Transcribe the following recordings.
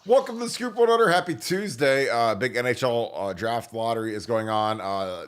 Welcome to the Scoop One Under. Happy Tuesday. Big NHL draft lottery is going on.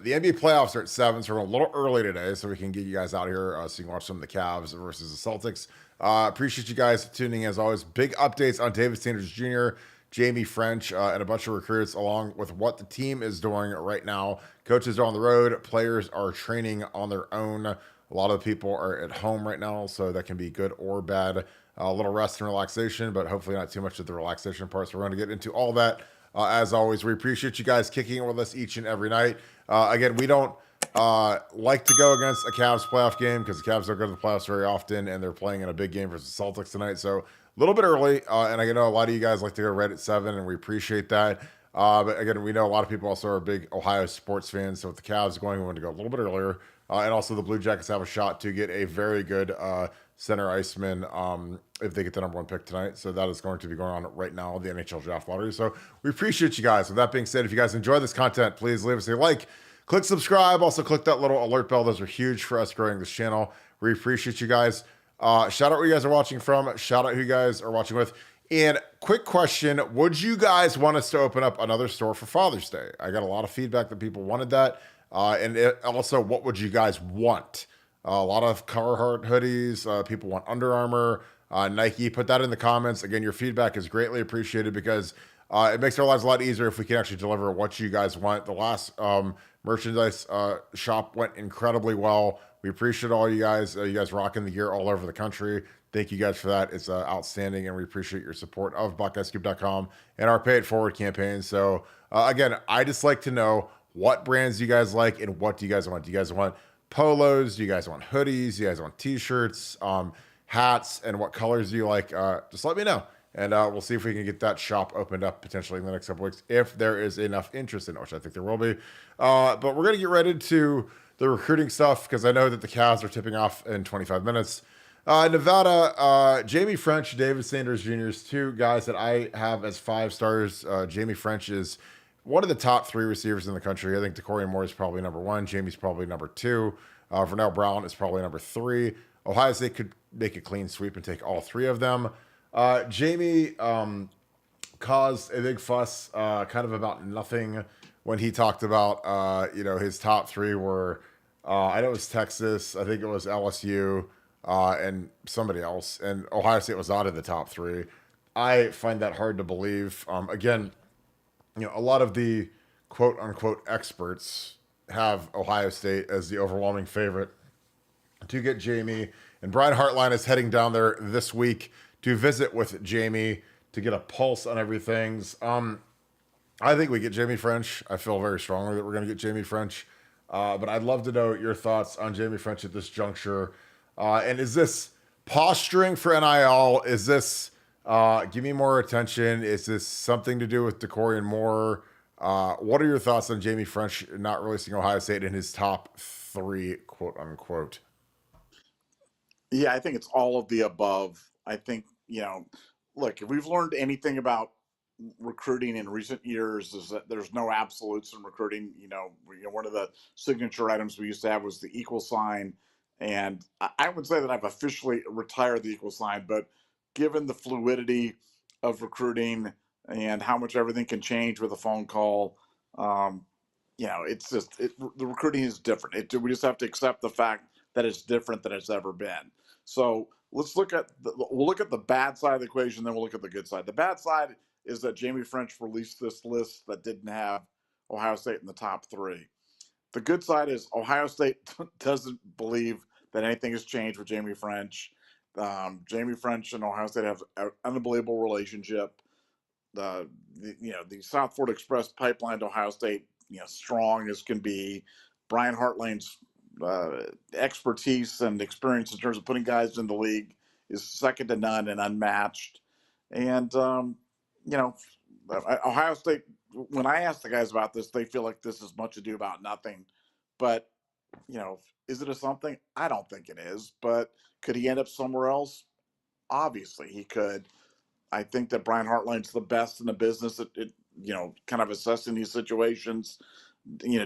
The NBA playoffs are at 7, so we're a little early today, so we can get you guys out here so you can watch some of the Cavs versus the Celtics. Appreciate you guys tuning in as always. Big updates on David Sanders Jr., Jamie French, and a bunch of recruits, along with what the team is doing right now. Coaches are on the road, players are training on their own. A lot of people are at home right now, so that can be good or bad. A little rest and relaxation, but hopefully not too much of the relaxation part. So we're going to get into all that. As always, we appreciate you guys kicking it with us each and every night. Again, we don't like to go against a Cavs playoff game because the Cavs don't go to the playoffs very often, and they're playing in a big game versus the Celtics tonight. So a little bit early, and I know a lot of you guys like to go right at 7, and we appreciate that. But again, we know a lot of people also are big Ohio sports fans. So with the Cavs going, we want to go a little bit earlier. And also the Blue Jackets have a shot to get a very good center iceman if they get the number 1 pick tonight. So that is going to be going on right now, the NHL draft lottery. So we appreciate you guys. With that being said, if you guys enjoy this content, please leave us a like, click subscribe, also click that little alert bell. Those are huge for us growing this channel. We appreciate you guys. Shout out where you guys are watching from. Shout out who you guys are watching with. And quick question, would you guys want us to open up another store for Father's Day? I got a lot of feedback that people wanted that. Also, what would you guys want? A lot of Carhartt hoodies. People want Under Armour, Nike. Put that in the comments. Again, your feedback is greatly appreciated because it makes our lives a lot easier if we can actually deliver what you guys want. The last merchandise shop went incredibly well. We appreciate all you guys. You guys rocking the gear all over the country. Thank you guys for that. It's outstanding, and we appreciate your support of BuckeyeScoop.com and our Pay It Forward campaign. So, again, I just like to know what brands you guys like and what do you guys want. Do you guys want polos? Do you guys want hoodies? Do you guys want t-shirts, hats, and what colors do you like? Just let me know, and we'll see if we can get that shop opened up potentially in the next couple weeks if there is enough interest in it, which I think there will be. But we're going to get right into the recruiting stuff because I know that the Cavs are tipping off in 25 minutes. Nevada, Jamie French, David Sanders Jr. is 2 guys that I have as 5 stars. Jamie French is one of the top 3 receivers in the country. I think DeCorian Moore is probably number 1. Jamie's probably number 2. Vernell Brown is probably number 3. Ohio State could make a clean sweep and take all 3 of them. Jamie caused a big fuss kind of about nothing when he talked about, his top 3 were, I know it was Texas, I think it was LSU, and somebody else, and Ohio State was out of the top 3. I find that hard to believe. Again, a lot of the quote unquote experts have Ohio State as the overwhelming favorite to get Jamie. And Brian Hartline is heading down there this week to visit with Jamie to get a pulse on everything. I think we get Jamie French. I feel very strongly that we're going to get Jamie French. But I'd love to know your thoughts on Jamie French at this juncture. And is this posturing for NIL? Is this give me more attention? Is this something to do with DeCorian Moore? What are your thoughts on Jamie French not releasing Ohio State in his top 3, quote unquote? Yeah, I think it's all of the above. I think, look, if we've learned anything about recruiting in recent years is that there's no absolutes in recruiting. One of the signature items we used to have was the equal sign. And I would say that I've officially retired the equal sign, but given the fluidity of recruiting and how much everything can change with a phone call, it's just the recruiting is different. We just have to accept the fact that it's different than it's ever been. So we'll look at the bad side of the equation, then we'll look at the good side. The bad side is that Jamie French released this list that didn't have Ohio State in the top 3. The good side is Ohio State doesn't believe that anything has changed with Jamie French. Jamie French and Ohio State have an unbelievable relationship. The South Florida Express pipeline to Ohio State, strong as can be. Brian Hartline's expertise and experience in terms of putting guys in the league is second to none and unmatched. And Ohio State, when I ask the guys about this, they feel like this is much ado about nothing. But is it a something? I don't think it is. But could he end up somewhere else? Obviously, he could. I think that Brian Hartline's the best in the business at kind of assessing these situations.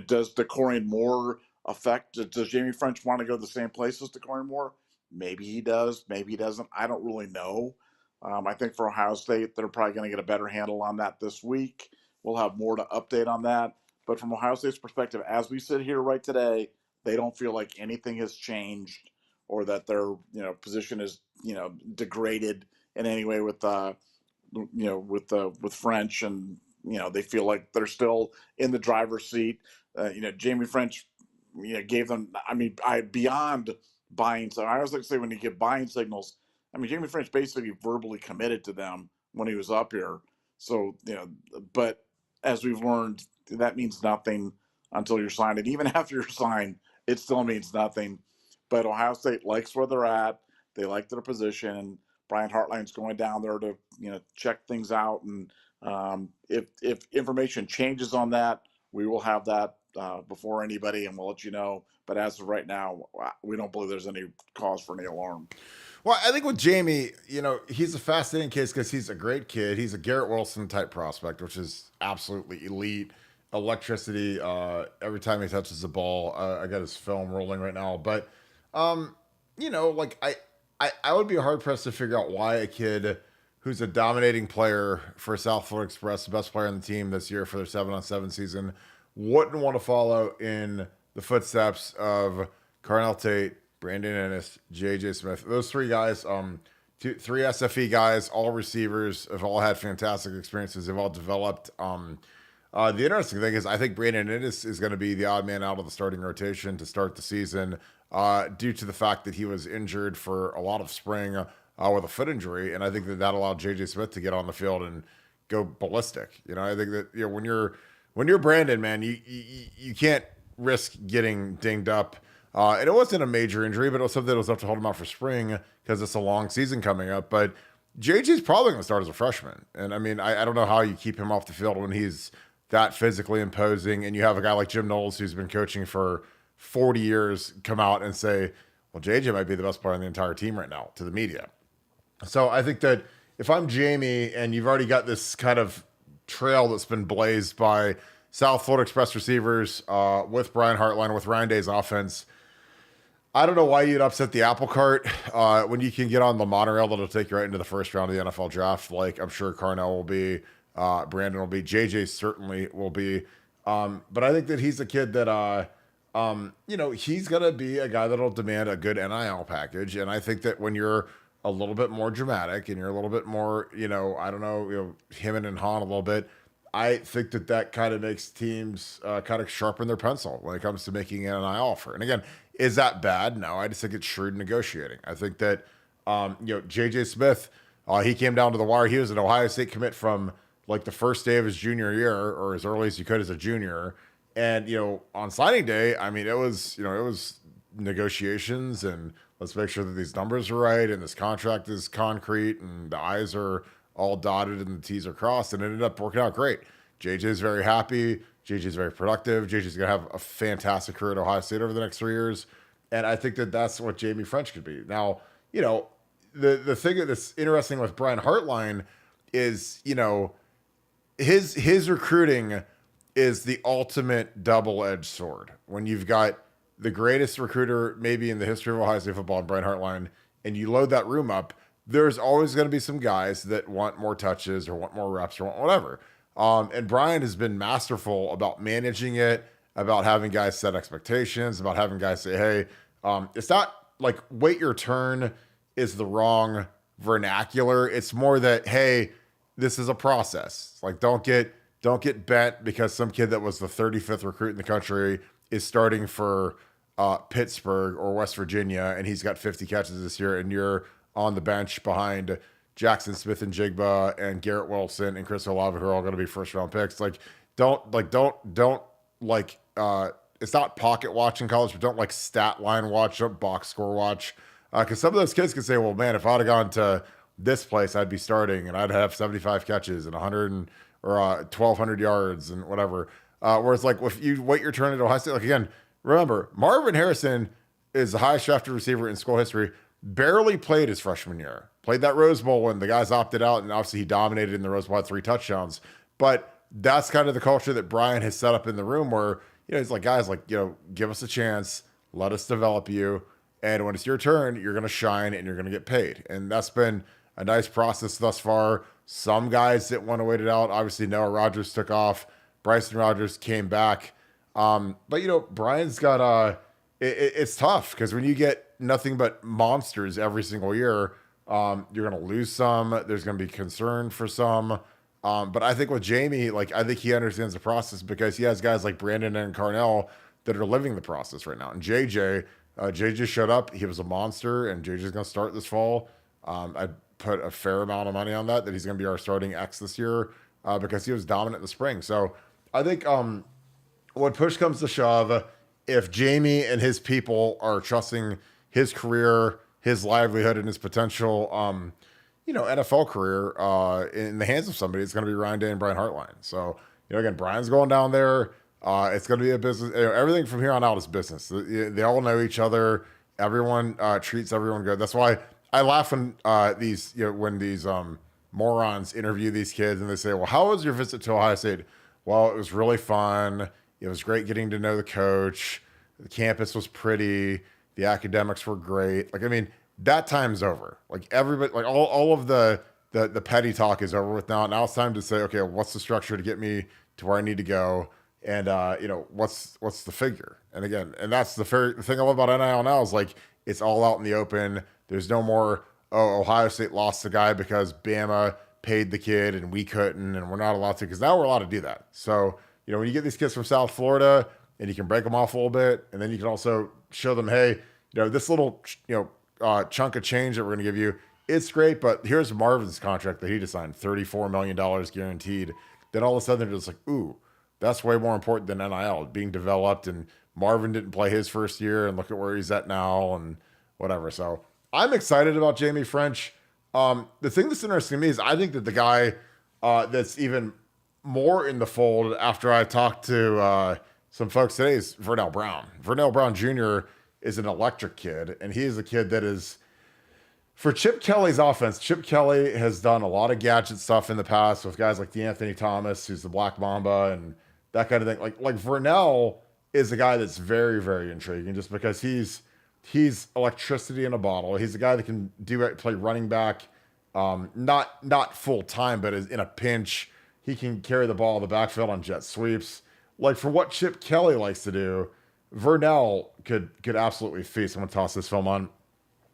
Does DeCorian Moore affect? Does Jamie French want to go to the same place as DeCorian Moore? Maybe he does. Maybe he doesn't. I don't really know. I think for Ohio State, they're probably going to get a better handle on that this week. We'll have more to update on that. But from Ohio State's perspective, as we sit here right today, they don't feel like anything has changed or that their position is degraded in any way with with French, and they feel like they're still in the driver's seat. Jamie French, gave them. I mean, I beyond buying. So I always like to say when you get buying signals, I mean, Jamie French basically verbally committed to them when he was up here. So but as we've learned, that means nothing until you're signed, and even after you're signed, it still means nothing. But Ohio State likes where they're at. They like their position, and Brian Hartline's going down there to check things out. And if information changes on that, we will have that before anybody, and we'll let you know. But as of right now, we don't believe there's any cause for any alarm. Well, I think with Jamie, he's a fascinating case because he's a great kid. He's a Garrett Wilson type prospect, which is absolutely elite. Electricity every time he touches the ball. I got his film rolling right now. But, like I would be hard pressed to figure out why a kid who's a dominating player for South Florida Express, the best player on the team this year for their 7-on-7 season, wouldn't want to follow in the footsteps of Carnell Tate, Brandon Ennis, J.J. Smith. Those three guys, three SFE guys, all receivers, have all had fantastic experiences. They've all developed. The interesting thing is I think Brandon Ennis is going to be the odd man out of the starting rotation to start the season due to the fact that he was injured for a lot of spring with a foot injury. And I think that allowed J.J. Smith to get on the field and go ballistic. I think that when you're Brandon, man, you can't risk getting dinged up. And it wasn't a major injury, but it was something that was enough to hold him out for spring because it's a long season coming up. But JJ's probably going to start as a freshman. And I mean, I don't know how you keep him off the field when he's that physically imposing. And you have a guy like Jim Knowles, who's been coaching for 40 years, come out and say, well, JJ might be the best player on the entire team right now to the media. So I think that if I'm Jamie and you've already got this kind of trail that's been blazed by South Florida Express receivers with Brian Hartline, with Ryan Day's offense, I don't know why you'd upset the apple cart when you can get on the monorail that'll take you right into the first round of the NFL draft. Like I'm sure Carnell will be, Brandon will be, JJ certainly will be. But I think that he's a kid that, he's going to be a guy that'll demand a good NIL package. And I think that when you're a little bit more dramatic and you're a little bit more, him and Han a little bit, I think that kind of makes teams kind of sharpen their pencil when it comes to making an NIL offer. And again, is that bad? No, I just think it's shrewd negotiating. I think that, J.J. Smith, he came down to the wire. He was an Ohio State commit from like the first day of his junior year or as early as you could as a junior. And, on signing day, I mean, it was negotiations and let's make sure that these numbers are right and this contract is concrete and the I's are all dotted and the T's are crossed, and it ended up working out great. JJ's very happy. JJ's very productive. JJ's going to have a fantastic career at Ohio State over the next 3 years. And I think that that's what Jamie French could be. Now, the thing that's interesting with Brian Hartline is, his recruiting is the ultimate double-edged sword. When you've got the greatest recruiter maybe in the history of Ohio State football, Brian Hartline, and you load that room up, there's always going to be some guys that want more touches or want more reps or want whatever. And Brian has been masterful about managing it, about having guys set expectations, about having guys say, hey, it's not like wait your turn is the wrong vernacular. It's more that, hey, this is a process. Like don't get bent because some kid that was the 35th recruit in the country is starting for Pittsburgh or West Virginia and he's got 50 catches this year and you're on the bench behind Jackson Smith and Jigba and Garrett Wilson and Chris Olave, who are all going to be first round picks. Don't it's not pocket watch in college, but don't stat line watch, don't box score watch. Cause some of those kids can say, well, man, if I'd have gone to this place, I'd be starting and I'd have 75 catches and 1,200 yards and whatever. Whereas if you wait your turn at Ohio State, again, remember Marvin Harrison is the highest drafted receiver in school history. Barely played his freshman year. Played that Rose Bowl when the guys opted out, and obviously he dominated in the Rose Bowl, had 3 touchdowns. But that's kind of the culture that Brian has set up in the room where, he's like, guys, give us a chance, let us develop you, and when it's your turn, you're going to shine and you're going to get paid. And that's been a nice process thus far. Some guys didn't want to wait it out. Obviously, Noah Rogers took off. Bryson Rogers came back. But Brian's got it's tough because when you get nothing but monsters every single year, you're gonna lose some. There's gonna be concern for some. But I think with Jamie, like I think he understands the process because he has guys like Brandon and Carnell that are living the process right now. And JJ showed up. He was a monster, and JJ's gonna start this fall. I put a fair amount of money on that he's gonna be our starting X this year because he was dominant in the spring. So I think when push comes to shove, if Jamie and his people are trusting his career, his livelihood, and his potential, NFL career in the hands of somebody, it's going to be Ryan Day and Brian Hartline. So, again, Brian's going down there. It's going to be a business. Everything from here on out is business. They all know each other. Everyone treats everyone good. That's why I laugh when these morons interview these kids and they say, "Well, how was your visit to Ohio State?" Well, it was really fun. It was great getting to know the coach. The campus was pretty. The academics were great. Like, I mean, that time's over. Like everybody, like all of the petty talk is over with now. Now it's time to say, okay, what's the structure to get me to where I need to go? And what's the figure? And again, and that's the thing I love about NIL now is like it's all out in the open. There's no more, Ohio State lost the guy because Bama paid the kid and we couldn't and we're not allowed to, because now we're allowed to do that. So, when you get these kids from South Florida and you can break them off a little bit, and then you can also show them, hey, this little, chunk of change that we're going to give you, it's great, but here's Marvin's contract that he just signed, $34 million guaranteed. Then all of a sudden they're just like, ooh, that's way more important than NIL being developed. And Marvin didn't play his first year, and look at where he's at now and whatever. So I'm excited about Jamie French. The thing that's interesting to me is I think that the guy that's even more in the fold after I talked to some folks today is Vernell Brown. Vernell Brown Jr. is an electric kid, and he is a kid that is, for Chip Kelly's offense, Chip Kelly has done a lot of gadget stuff in the past with guys like DeAnthony Thomas, who's the Black Mamba, and that kind of thing. Like Vernell is a guy that's very, very intriguing just because he's electricity in a bottle. He's a guy that can play running back, not full time, but in a pinch. He can carry the ball in the backfield on jet sweeps. Like for what Chip Kelly likes to do, Vernell could absolutely feast. I'm going to toss this film on.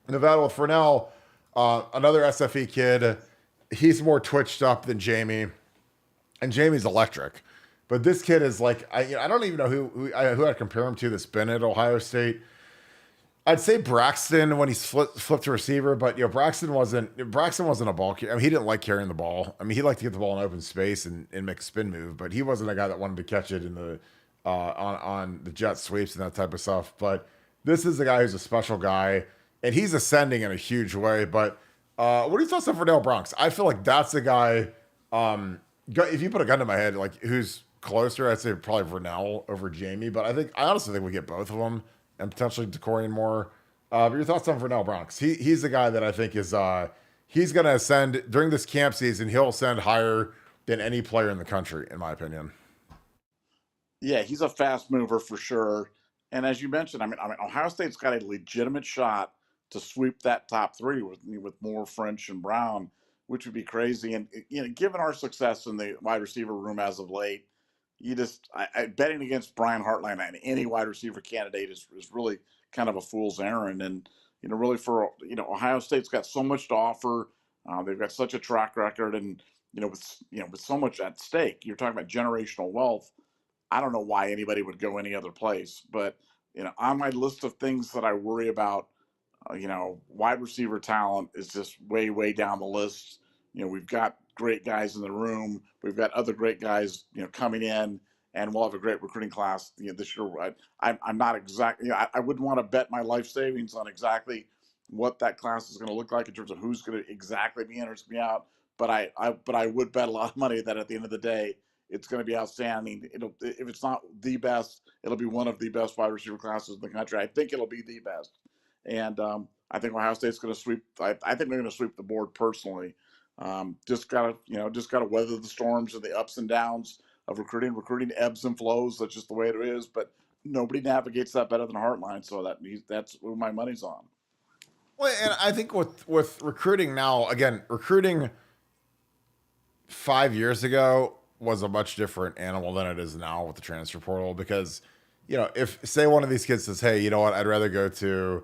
Nevada with Vernell, another SFE kid. He's more twitched up than Jamie, and Jamie's electric. But this kid is like, I don't even know who I'd compare him to that's been at Ohio State. I'd say Braxton when he's flipped to receiver, but Braxton wasn't a ball carrier. I mean, he didn't like carrying the ball. I mean, he liked to get the ball in open space and make a spin move, but he wasn't a guy that wanted to catch it in the on the jet sweeps and that type of stuff. But this is a guy who's a special guy, and he's ascending in a huge way. But what are your thoughts on Vernell Brown? I feel like that's a guy. If you put a gun to my head, like who's closer, I'd say probably Vernell over Jamie. But I honestly think we get both of them. And potentially Decorian more. But your thoughts on Vernell Brown? Because he's the guy that I think is he's going to ascend during this camp season. He'll ascend higher than any player in the country, in my opinion. Yeah, he's a fast mover for sure. And as you mentioned, I mean, Ohio State's got a legitimate shot to sweep that top three with Moore, French, and Brown, which would be crazy. And given our success in the wide receiver room as of late, betting against Brian Hartline and any wide receiver candidate is really kind of a fool's errand. And really for Ohio State's got so much to offer. They've got such a track record, and with so much at stake. You're talking about generational wealth. I don't know why anybody would go any other place, but on my list of things that I worry about, wide receiver talent is just way, way down the list. We've got great guys in the room. We've got other great guys, coming in, and we'll have a great recruiting class, this year. I'm not exactly, I wouldn't want to bet my life savings on exactly what that class is going to look like in terms of who's going to exactly be in or be out. But I would bet a lot of money that at the end of the day, it's going to be outstanding. If it's not the best, it'll be one of the best wide receiver classes in the country. I think it'll be the best. And I think Ohio State's going to sweep. I think they're going to sweep the board personally. Just gotta weather the storms and the ups and downs of recruiting. Recruiting ebbs and flows. That's just the way it is. But nobody navigates that better than Hartline. So that's who my money's on. Well, and I think with recruiting now, again, recruiting 5 years ago was a much different animal than it is now with the transfer portal because, if say one of these kids says, hey, you know what, I'd rather go to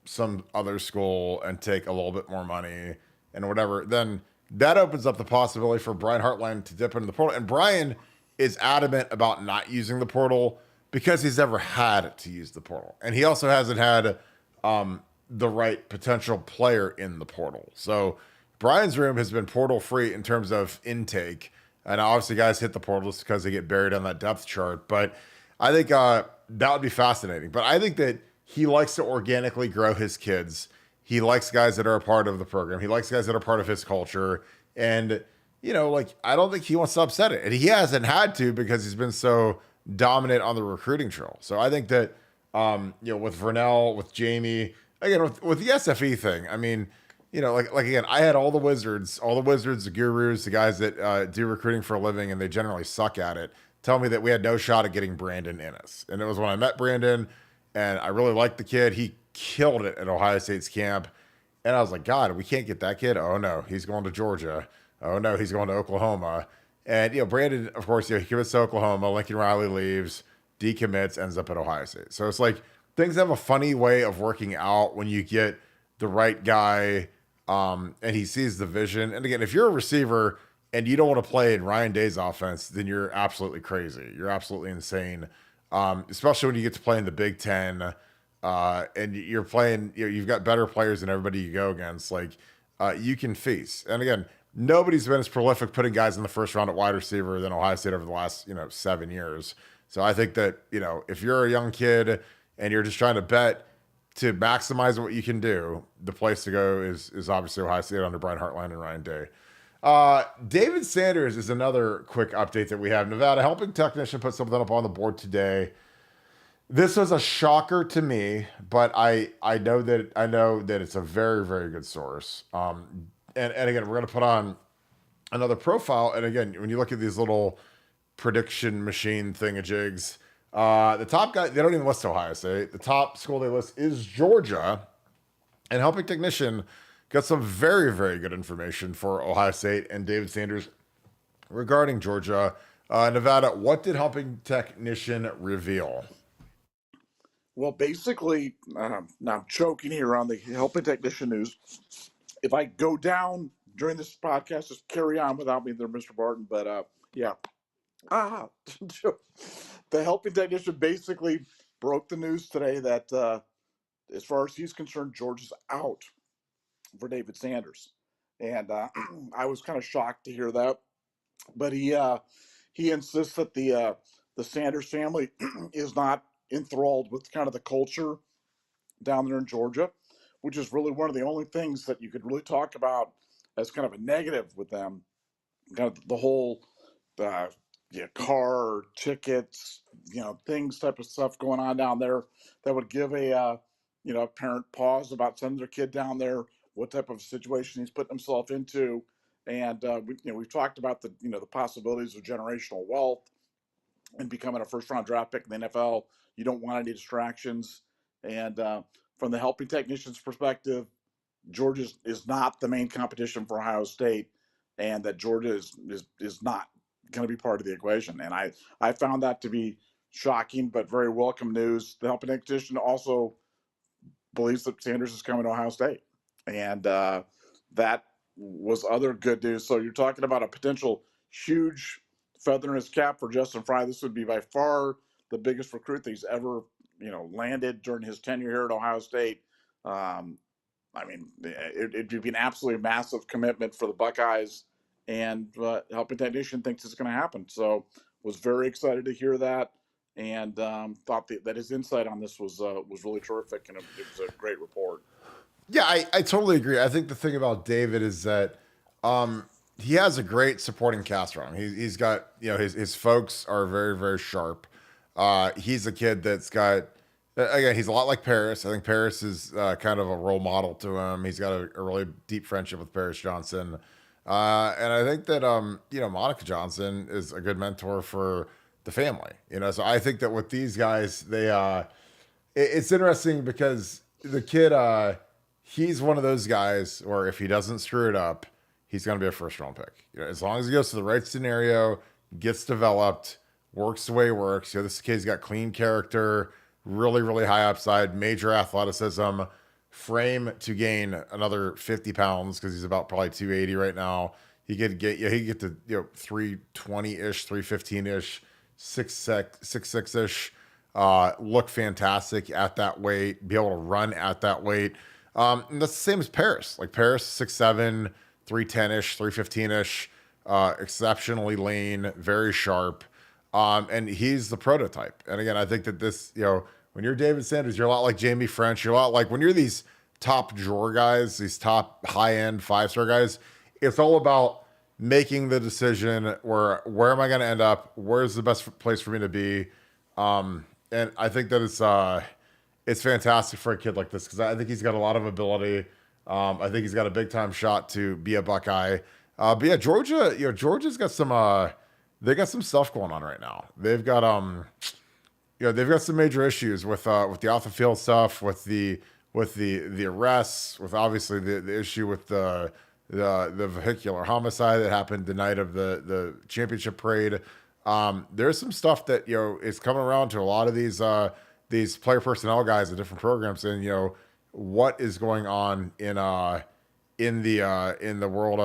some other school and take a little bit more money and whatever, then that opens up the possibility for Brian Hartline to dip into the portal. And Brian is adamant about not using the portal because he's never had to use the portal. And he also hasn't had the right potential player in the portal. So Brian's room has been portal free in terms of intake. And obviously guys hit the portal just because they get buried on that depth chart. But I think that would be fascinating. But I think that he likes to organically grow his kids. He likes guys that are a part of the program. He likes guys that are part of his culture. And, I don't think he wants to upset it. And he hasn't had to because he's been so dominant on the recruiting trail. So I think that, with Vernell, with Jamie, again, with the SFE thing, I mean, again, I had all the wizards, the gurus, the guys that do recruiting for a living, and they generally suck at it, tell me that we had no shot at getting Brandon Innes. And it was when I met Brandon, and I really liked the kid. He killed it at Ohio State's camp. And I was like, God, we can't get that kid. Oh, no, he's going to Georgia. Oh, no, he's going to Oklahoma. And, Brandon, of course, he commits to Oklahoma. Lincoln Riley leaves, decommits, ends up at Ohio State. So it's like things have a funny way of working out when you get the right guy and he sees the vision. And again, if you're a receiver and you don't want to play in Ryan Day's offense, then you're absolutely crazy. You're absolutely insane, especially when you get to play in the Big Ten and you're playing, you've got better players than everybody you go against. Like you can feast. And again, nobody's been as prolific putting guys in the first round at wide receiver than Ohio State over the last, 7 years. So I think that, if you're a young kid and you're just trying to bet to maximize what you can do, the place to go is obviously Ohio State under Brian Hartline and Ryan Day. David Sanders is another quick update that we have. Nevada helping technician put something up on the board today. This was a shocker to me, but I know that it's a very, very good source. And again, we're going to put on another profile. And again, when you look at these little prediction machine thingajigs, the top guy, they don't even list Ohio State. The top school they list is Georgia. And helping technician got some very, very good information for Ohio State and David Sanders regarding Georgia. Nevada, what did helping technician reveal? Well, basically, now I'm choking here on the helping technician news. If I go down during this podcast, just carry on without me there, Mr. Barton. But yeah. The helping technician basically broke the news today that as far as he's concerned, Georgia's out for David Sanders. And I was kind of shocked to hear that. But he insists that the Sanders family is not enthralled with kind of the culture down there in Georgia, which is really one of the only things that you could really talk about as kind of a negative with them. Kind of the whole car tickets, things type of stuff going on down there that would give a parent pause about sending their kid down there, what type of situation he's putting himself into. And we've talked about the possibilities of generational wealth and becoming a first round draft pick in the NFL. You don't want any distractions. And from the helping technician's perspective, Georgia is not the main competition for Ohio State, and that Georgia is not going to be part of the equation. And I found that to be shocking, but very welcome news. The helping technician also believes that Sanders is coming to Ohio State, and that was other good news. So you're talking about a potential huge feather in his cap for Justin Fry. This would be by far the biggest recruit that he's ever landed during his tenure here at Ohio State. I mean, it'd be an absolutely massive commitment for the Buckeyes, and helping technician thinks it's going to happen. So was very excited to hear that, and thought that his insight on this was really terrific, and it was a great report. Yeah, I totally agree. I think the thing about David is that he has a great supporting cast around him. He's got, his folks are very, very sharp. He's a kid that's got, again, he's a lot like Paris. I think Paris is kind of a role model to him. He's got a really deep friendship with Paris Johnson. And I think that, Monica Johnson is a good mentor for the family, so I think that with these guys, it's interesting because the kid, he's one of those guys where if he doesn't screw it up, he's going to be a first round pick. You know, as long as he goes to the right scenario, gets developed, works the way he works. You know, this kid's got clean character, really, really high upside, major athleticism, frame to gain another 50 pounds because he's about probably 280 right now. He could get, yeah, he could get to 320 ish, 315 ish, 6'6 ish. Look fantastic at that weight, be able to run at that weight. And that's the same as Paris. Like Paris, 6'7, 310 ish, 315 ish, exceptionally lean, very sharp. And he's the prototype. And again, I think that this, when you're David Sanders, you're a lot like Jamie French. You're a lot like when you're these top drawer guys, these top high end 5-star guys, it's all about making the decision where am I going to end up? Where's the best place for me to be? And I think that it's fantastic for a kid like this because I think he's got a lot of ability. I think he's got a big time shot to be a Buckeye. But yeah, Georgia, Georgia's got some, they got some stuff going on right now. They've got, they've got some major issues with the off the field stuff, with the arrests, with obviously the issue with the vehicular homicide that happened the night of the championship parade. There's some stuff that is coming around to a lot of these player personnel guys at different programs, and what is going on in the world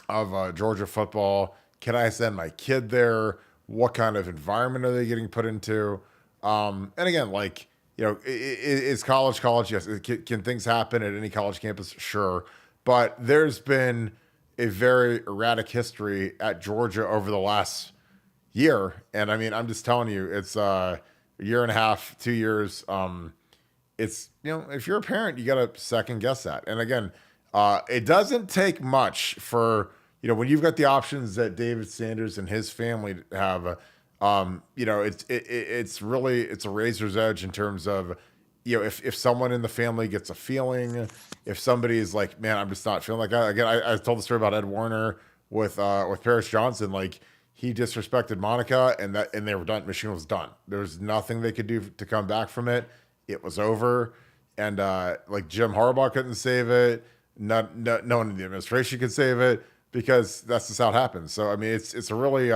of Georgia football. Can I send my kid there? What kind of environment are they getting put into? And again, is college? Yes. Can things happen at any college campus? Sure. But there's been a very erratic history at Georgia over the last year. And I mean, I'm just telling you, it's a year and a half, 2 years. It's, if you're a parent, you got to second guess that. And again, it doesn't take much for, when you've got the options that David Sanders and his family have, it's a razor's edge in terms of, if someone in the family gets a feeling, if somebody is like, man, I'm just not feeling like that. Again, I told the story about Ed Warner with Paris Johnson. Like he disrespected Monica and they were done. Michigan was done. There was nothing they could do to come back from it. It was over. And Jim Harbaugh couldn't save it. No one in the administration could save it because that's just how it happens. So, I mean, it's a really,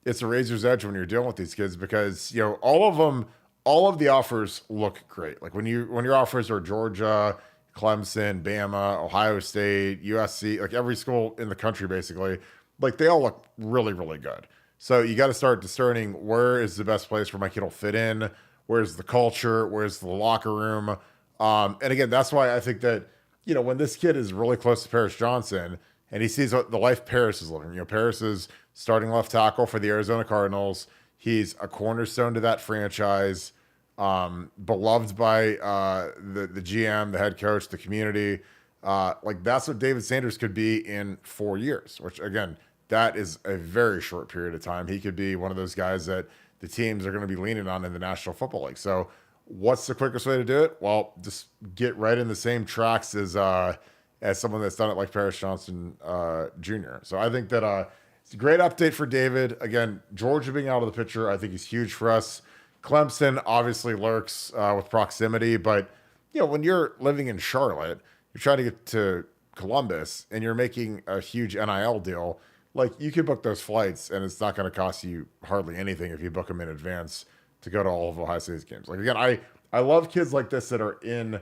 it's a razor's edge when you're dealing with these kids because, all of the offers look great. Like when your offers are Georgia, Clemson, Bama, Ohio State, USC, like every school in the country, basically, like they all look really, really good. So you got to start discerning where is the best place where my kid will fit in. Where's the culture? Where's the locker room? And again, that's why I think that, when this kid is really close to Paris Johnson and he sees what the life Paris is living, Paris is starting left tackle for the Arizona Cardinals. He's a cornerstone to that franchise, beloved by the GM, the head coach, the community. That's what David Sanders could be in 4 years, which again, that is a very short period of time. He could be one of those guys that the teams are going to be leaning on in the National Football League. So what's the quickest way to do it? Well, just get right in the same tracks as someone that's done it like Paris Johnson Jr. So I think that it's a great update for David. Again, Georgia being out of the picture, I think is huge for us. Clemson obviously lurks with proximity, but when you're living in Charlotte, you're trying to get to Columbus and you're making a huge NIL deal. Like you can book those flights and it's not going to cost you hardly anything if you book them in advance to go to all of Ohio State's games. Like again, I love kids like this that are in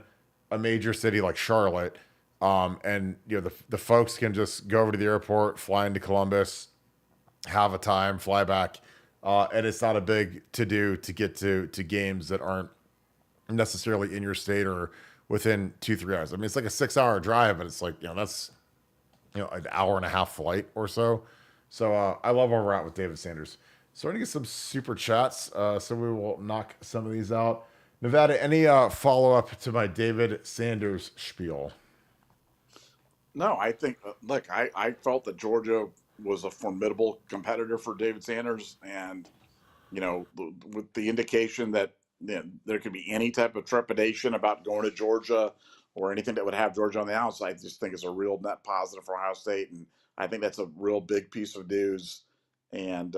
a major city like Charlotte. And the folks can just go over to the airport, fly into Columbus, have a time, fly back. And it's not a big to-do to get to games that aren't necessarily in your state or within 2-3 hours. I mean, it's like a 6-hour drive, but it's like, that's, an hour and a half flight or so. So I love where we're at with David Sanders. So we're going to get some super chats. So we will knock some of these out. Nevada, any follow-up to my David Sanders spiel? No, I think, look, I felt that Georgia was a formidable competitor for David Sanders. And, with the indication that there could be any type of trepidation about going to Georgia or anything that would have Georgia on the outside, I just think it's a real net positive for Ohio State. And I think that's a real big piece of news. And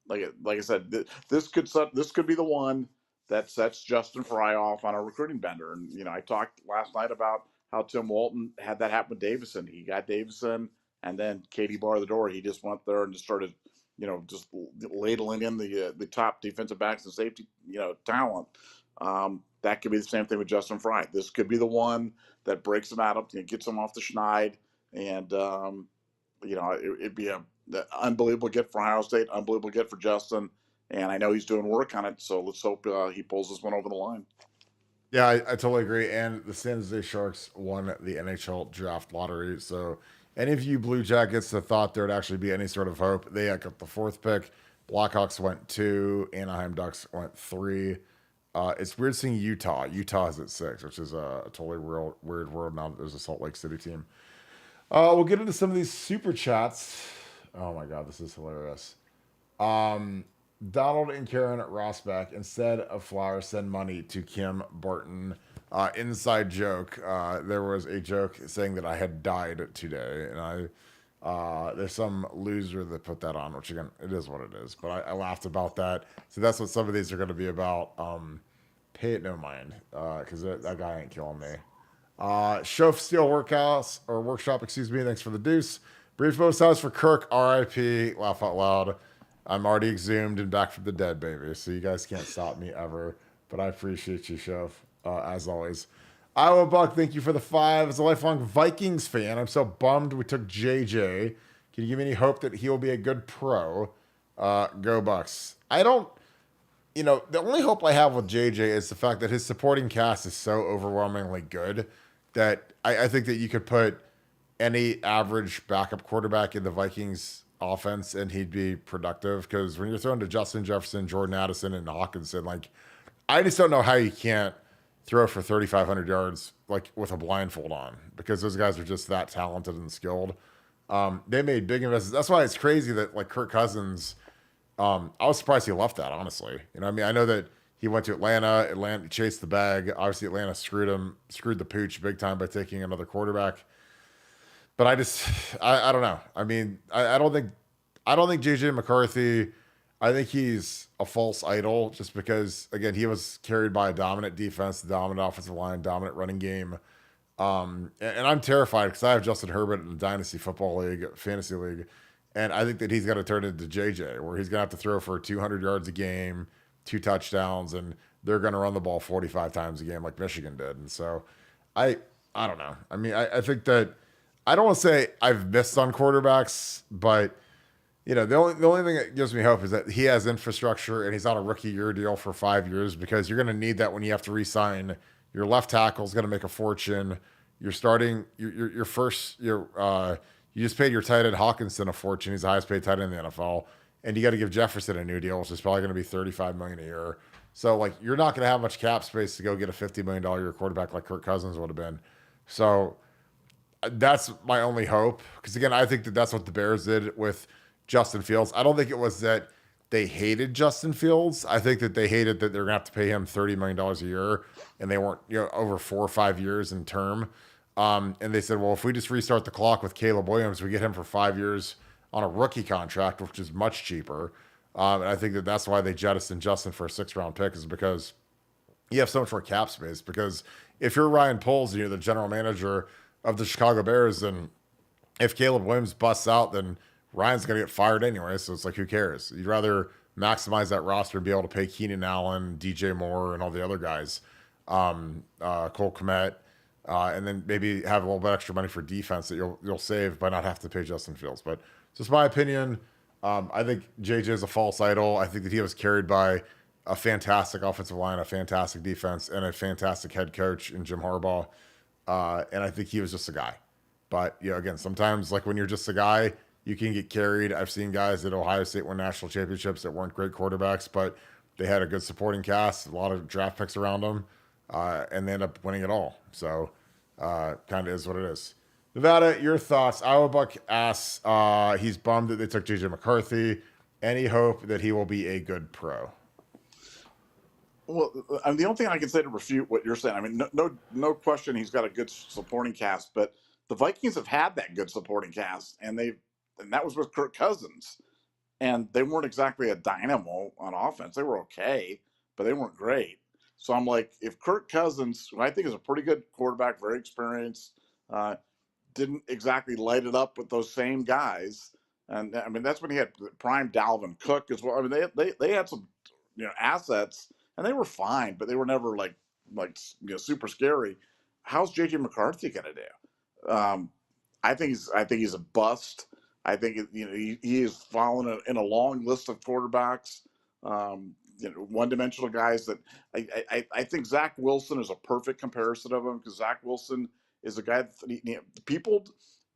like I said, this could be the one that sets Justin Fry off on a recruiting bender. And, I talked last night about how Tim Walton had that happen with Davison. He got Davison, and then Katie barred the door. He just went there and just started, just ladling in the top defensive backs and safety, talent. That could be the same thing with Justin Fry. This could be the one that breaks him out of, gets him off the schneid, and it'd be an unbelievable get for Ohio State, unbelievable get for Justin. And I know he's doing work on it, so let's hope he pulls this one over the line. Yeah, I totally agree. And the San Jose Sharks won the NHL draft lottery. So any of you Blue Jackets that thought there'd actually be any sort of hope, they got the 4th pick. Blackhawks went 2. Anaheim Ducks went 3. It's weird seeing Utah. Utah is at 6, which is a totally weird world now that there's a Salt Lake City team. We'll get into some of these super chats. Oh my God, this is hilarious. Donald and Karen at Rossback, instead of flowers, send money to Kim Barton. Inside joke. There was a joke saying that I had died today, and there's some loser that put that on, which again, it is what it is. But I laughed about that. So that's what some of these are going to be about. Pay it no mind, because that guy ain't killing me. Shof Steel Workshop, excuse me. Thanks for the deuce. Brief vote size for Kirk, R.I.P. Laugh out loud. I'm already exhumed and back from the dead, baby. So you guys can't stop me ever. But I appreciate you, Shof, as always. Iowa Buck, thank you for the 5. As a lifelong Vikings fan, I'm so bummed we took JJ. Can you give me any hope that he will be a good pro? Go Bucks. I don't, the only hope I have with JJ is the fact that his supporting cast is so overwhelmingly good that I think that you could put any average backup quarterback in the Vikings offense and he'd be productive, because when you're throwing to Justin Jefferson, Jordan Addison, and Hawkinson, I just don't know how you can't throw for 3,500 yards with a blindfold on, because those guys are just that talented and skilled. They made big investments. That's why it's crazy that Kirk Cousins, I was surprised he left that, honestly. I know that he went to Atlanta chased the bag. Obviously Atlanta screwed the pooch big time by taking another quarterback. But I don't know. I don't think JJ McCarthy, I think he's a false idol, just because, again, he was carried by a dominant defense, dominant offensive line, dominant running game. And I'm terrified because I have Justin Herbert in the Dynasty Football League, Fantasy League. And I think that he's got to turn into JJ, where he's going to have to throw for 200 yards a game, 2 touchdowns, and they're going to run the ball 45 times a game like Michigan did. And so I don't know. I think that, I don't want to say I've missed on quarterbacks, but the only thing that gives me hope is that he has infrastructure and he's on a rookie year deal for 5 years, because you're going to need that when you have to re-sign. Your left tackle is going to make a fortune. You're starting you just paid your tight end Hawkinson a fortune. He's the highest paid tight end in the NFL, and you got to give Jefferson a new deal, which is probably going to be $35 million a year. So you're not going to have much cap space to go get a $50 million a year quarterback like Kirk Cousins would have been. So that's my only hope, because again, I think that that's what the Bears did with Justin Fields. I don't think it was that they hated Justin Fields. I think that they hated that they're gonna have to pay him $30 million a year, and they weren't, over 4 or 5 years in term. And they said, well, if we just restart the clock with Caleb Williams, we get him for 5 years on a rookie contract, which is much cheaper. And I think that that's why they jettisoned Justin for a 6th-round pick, is because you have so much more cap space. Because if you're Ryan Poles and you're the general manager of the Chicago Bears, and if Caleb Williams busts out, then Ryan's going to get fired anyway. So it's who cares? You'd rather maximize that roster and be able to pay Keenan Allen, DJ Moore, and all the other guys, Cole Kmet, and then maybe have a little bit extra money for defense that you'll save by not have to pay Justin Fields. But just my opinion. I think JJ is a false idol. I think that he was carried by a fantastic offensive line, a fantastic defense, and a fantastic head coach in Jim Harbaugh. And I think he was just a guy. But, again, sometimes when you're just a guy, you can get carried. I've seen guys at Ohio State win national championships that weren't great quarterbacks, but they had a good supporting cast, a lot of draft picks around them, and they end up winning it all. So kind of is what it is. Nevada, your thoughts. Iowa Buck asks, he's bummed that they took JJ McCarthy. Any hope that he will be a good pro? Well, the only thing I can say to refute what you're saying, no question he's got a good supporting cast, but the Vikings have had that good supporting cast, and that was with Kirk Cousins, and they weren't exactly a dynamo on offense. They were okay, but they weren't great. So I'm like, if Kirk Cousins, who I think is a pretty good quarterback, very experienced, uh, didn't exactly light it up with those same guys. And I mean, that's when he had prime Dalvin Cook as well. I mean, they had some assets, and they were fine, but they were never like super scary. How's JJ McCarthy going to do? I think he's a bust. I think he is following in a long list of quarterbacks, one-dimensional guys that I think Zach Wilson is a perfect comparison of him, because Zach Wilson is a guy that people,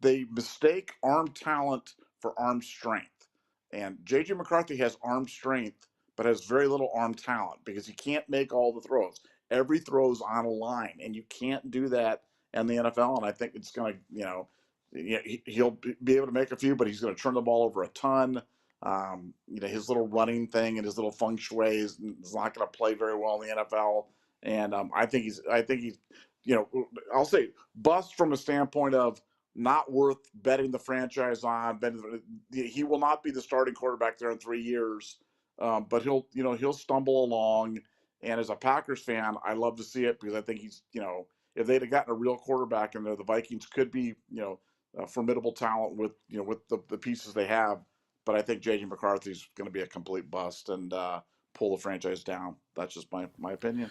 they mistake arm talent for arm strength, and JJ McCarthy has arm strength but has very little arm talent because he can't make all the throws. Every throw's on a line, and you can't do that in the NFL. And I think it's going to, he'll be able to make a few, but he's going to turn the ball over a ton. His little running thing and his little feng shui is not going to play very well in the NFL. And I think he's, I'll say bust from a standpoint of not worth betting the franchise on. He will not be the starting quarterback there in 3 years, but he'll stumble along. And as a Packers fan, I love to see it, because I think he's, if they'd have gotten a real quarterback in there, the Vikings could be, a formidable talent with the pieces they have. But I think JJ McCarthy's going to be a complete bust and pull the franchise down. That's just my opinion.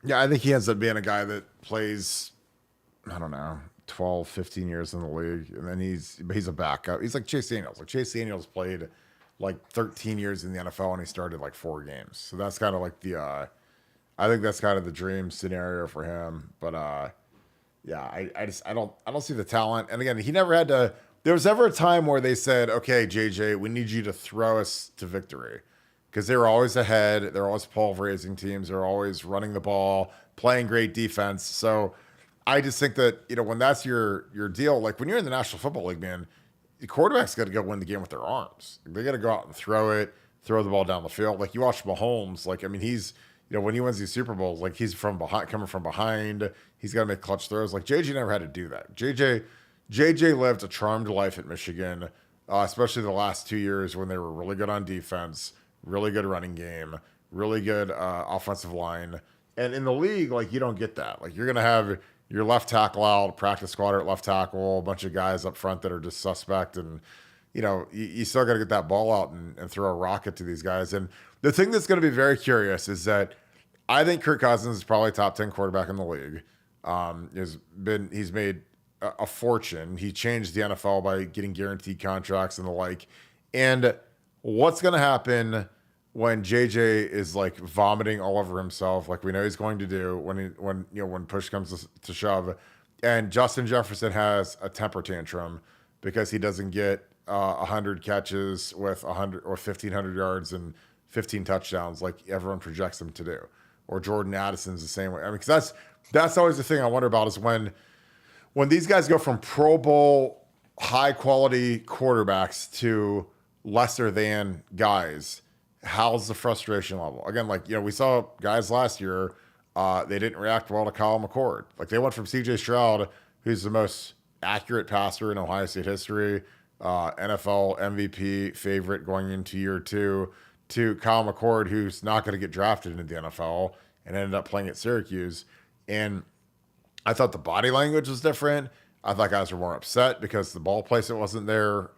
Yeah, I think he ends up being a guy that plays, I don't know, 12, 15 years in the league, and then he's a backup. He's like Chase Daniels. Like Chase Daniels played like 13 years in the NFL, and he started like 4 games. So that's kind of like I think that's kind of the dream scenario for him. But yeah, I don't see the talent. And again, he never had to. There was ever a time where they said, "Okay, JJ, we need you to throw us to victory," because they were always ahead. They're always pulverizing teams. They're always running the ball, playing great defense. So I just think that when that's your deal, like when you're in the National Football League, man, the quarterback's got to go win the game with their arms. They got to go out and throw the ball down the field. Like you watch Mahomes, like I mean, he's when he wins these Super Bowls, like he's coming from behind. He's got to make clutch throws. Like JJ never had to do that. JJ lived a charmed life at Michigan, especially the last 2 years when they were really good on defense, really good running game, really good offensive line. And in the league, like you don't get that. Like you're gonna have your left tackle out, practice squad at left tackle, a bunch of guys up front that are just suspect, and you still got to get that ball out and throw a rocket to these guys. And the thing that's going to be very curious is that I think Kirk Cousins is probably top 10 quarterback in the league. He's made a fortune. He changed the NFL by getting guaranteed contracts and the like. And what's going to happen when JJ is like vomiting all over himself, like we know he's going to do when push comes to shove, and Justin Jefferson has a temper tantrum because he doesn't get 100 catches with 100 or 1,500 yards and 15 touchdowns like everyone projects him to do, or Jordan Addison's the same way. I mean, because that's always the thing I wonder about is when these guys go from Pro Bowl high quality quarterbacks to lesser than guys. How's the frustration level? Again, like, we saw guys last year, they didn't react well to Kyle McCord. Like they went from CJ Stroud, who's the most accurate passer in Ohio State history, NFL MVP favorite going into year 2, to Kyle McCord, who's not going to get drafted into the NFL and ended up playing at Syracuse. And I thought the body language was different. I thought guys were more upset because the ball placement wasn't there.